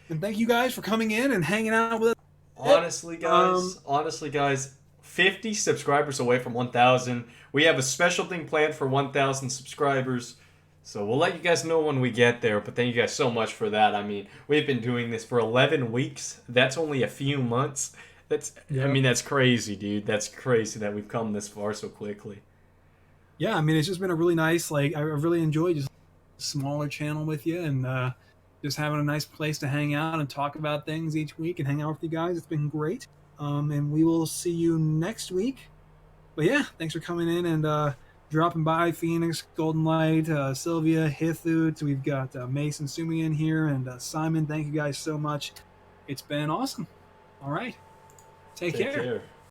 Speaker 1: And thank you guys for coming in and hanging out with us.
Speaker 2: Honestly, guys, 50 subscribers away from 1,000. We have a special thing planned for 1,000 subscribers. So we'll let you guys know when we get there, but thank you guys so much for that. I mean, we've been doing this for 11 weeks. That's only a few months. I mean, that's crazy, dude. That's crazy that we've come this far so quickly.
Speaker 1: Yeah, I mean, it's just been a really nice, I really enjoyed just a smaller channel with you and just having a nice place to hang out and talk about things each week and hang out with you guys. It's been great. And we will see you next week. But yeah, thanks for coming in and dropping by. Phoenix, Golden Light, Sylvia, Hithut. We've got Mason Sumi in here and Simon. Thank you guys so much. It's been awesome. All right. Take care.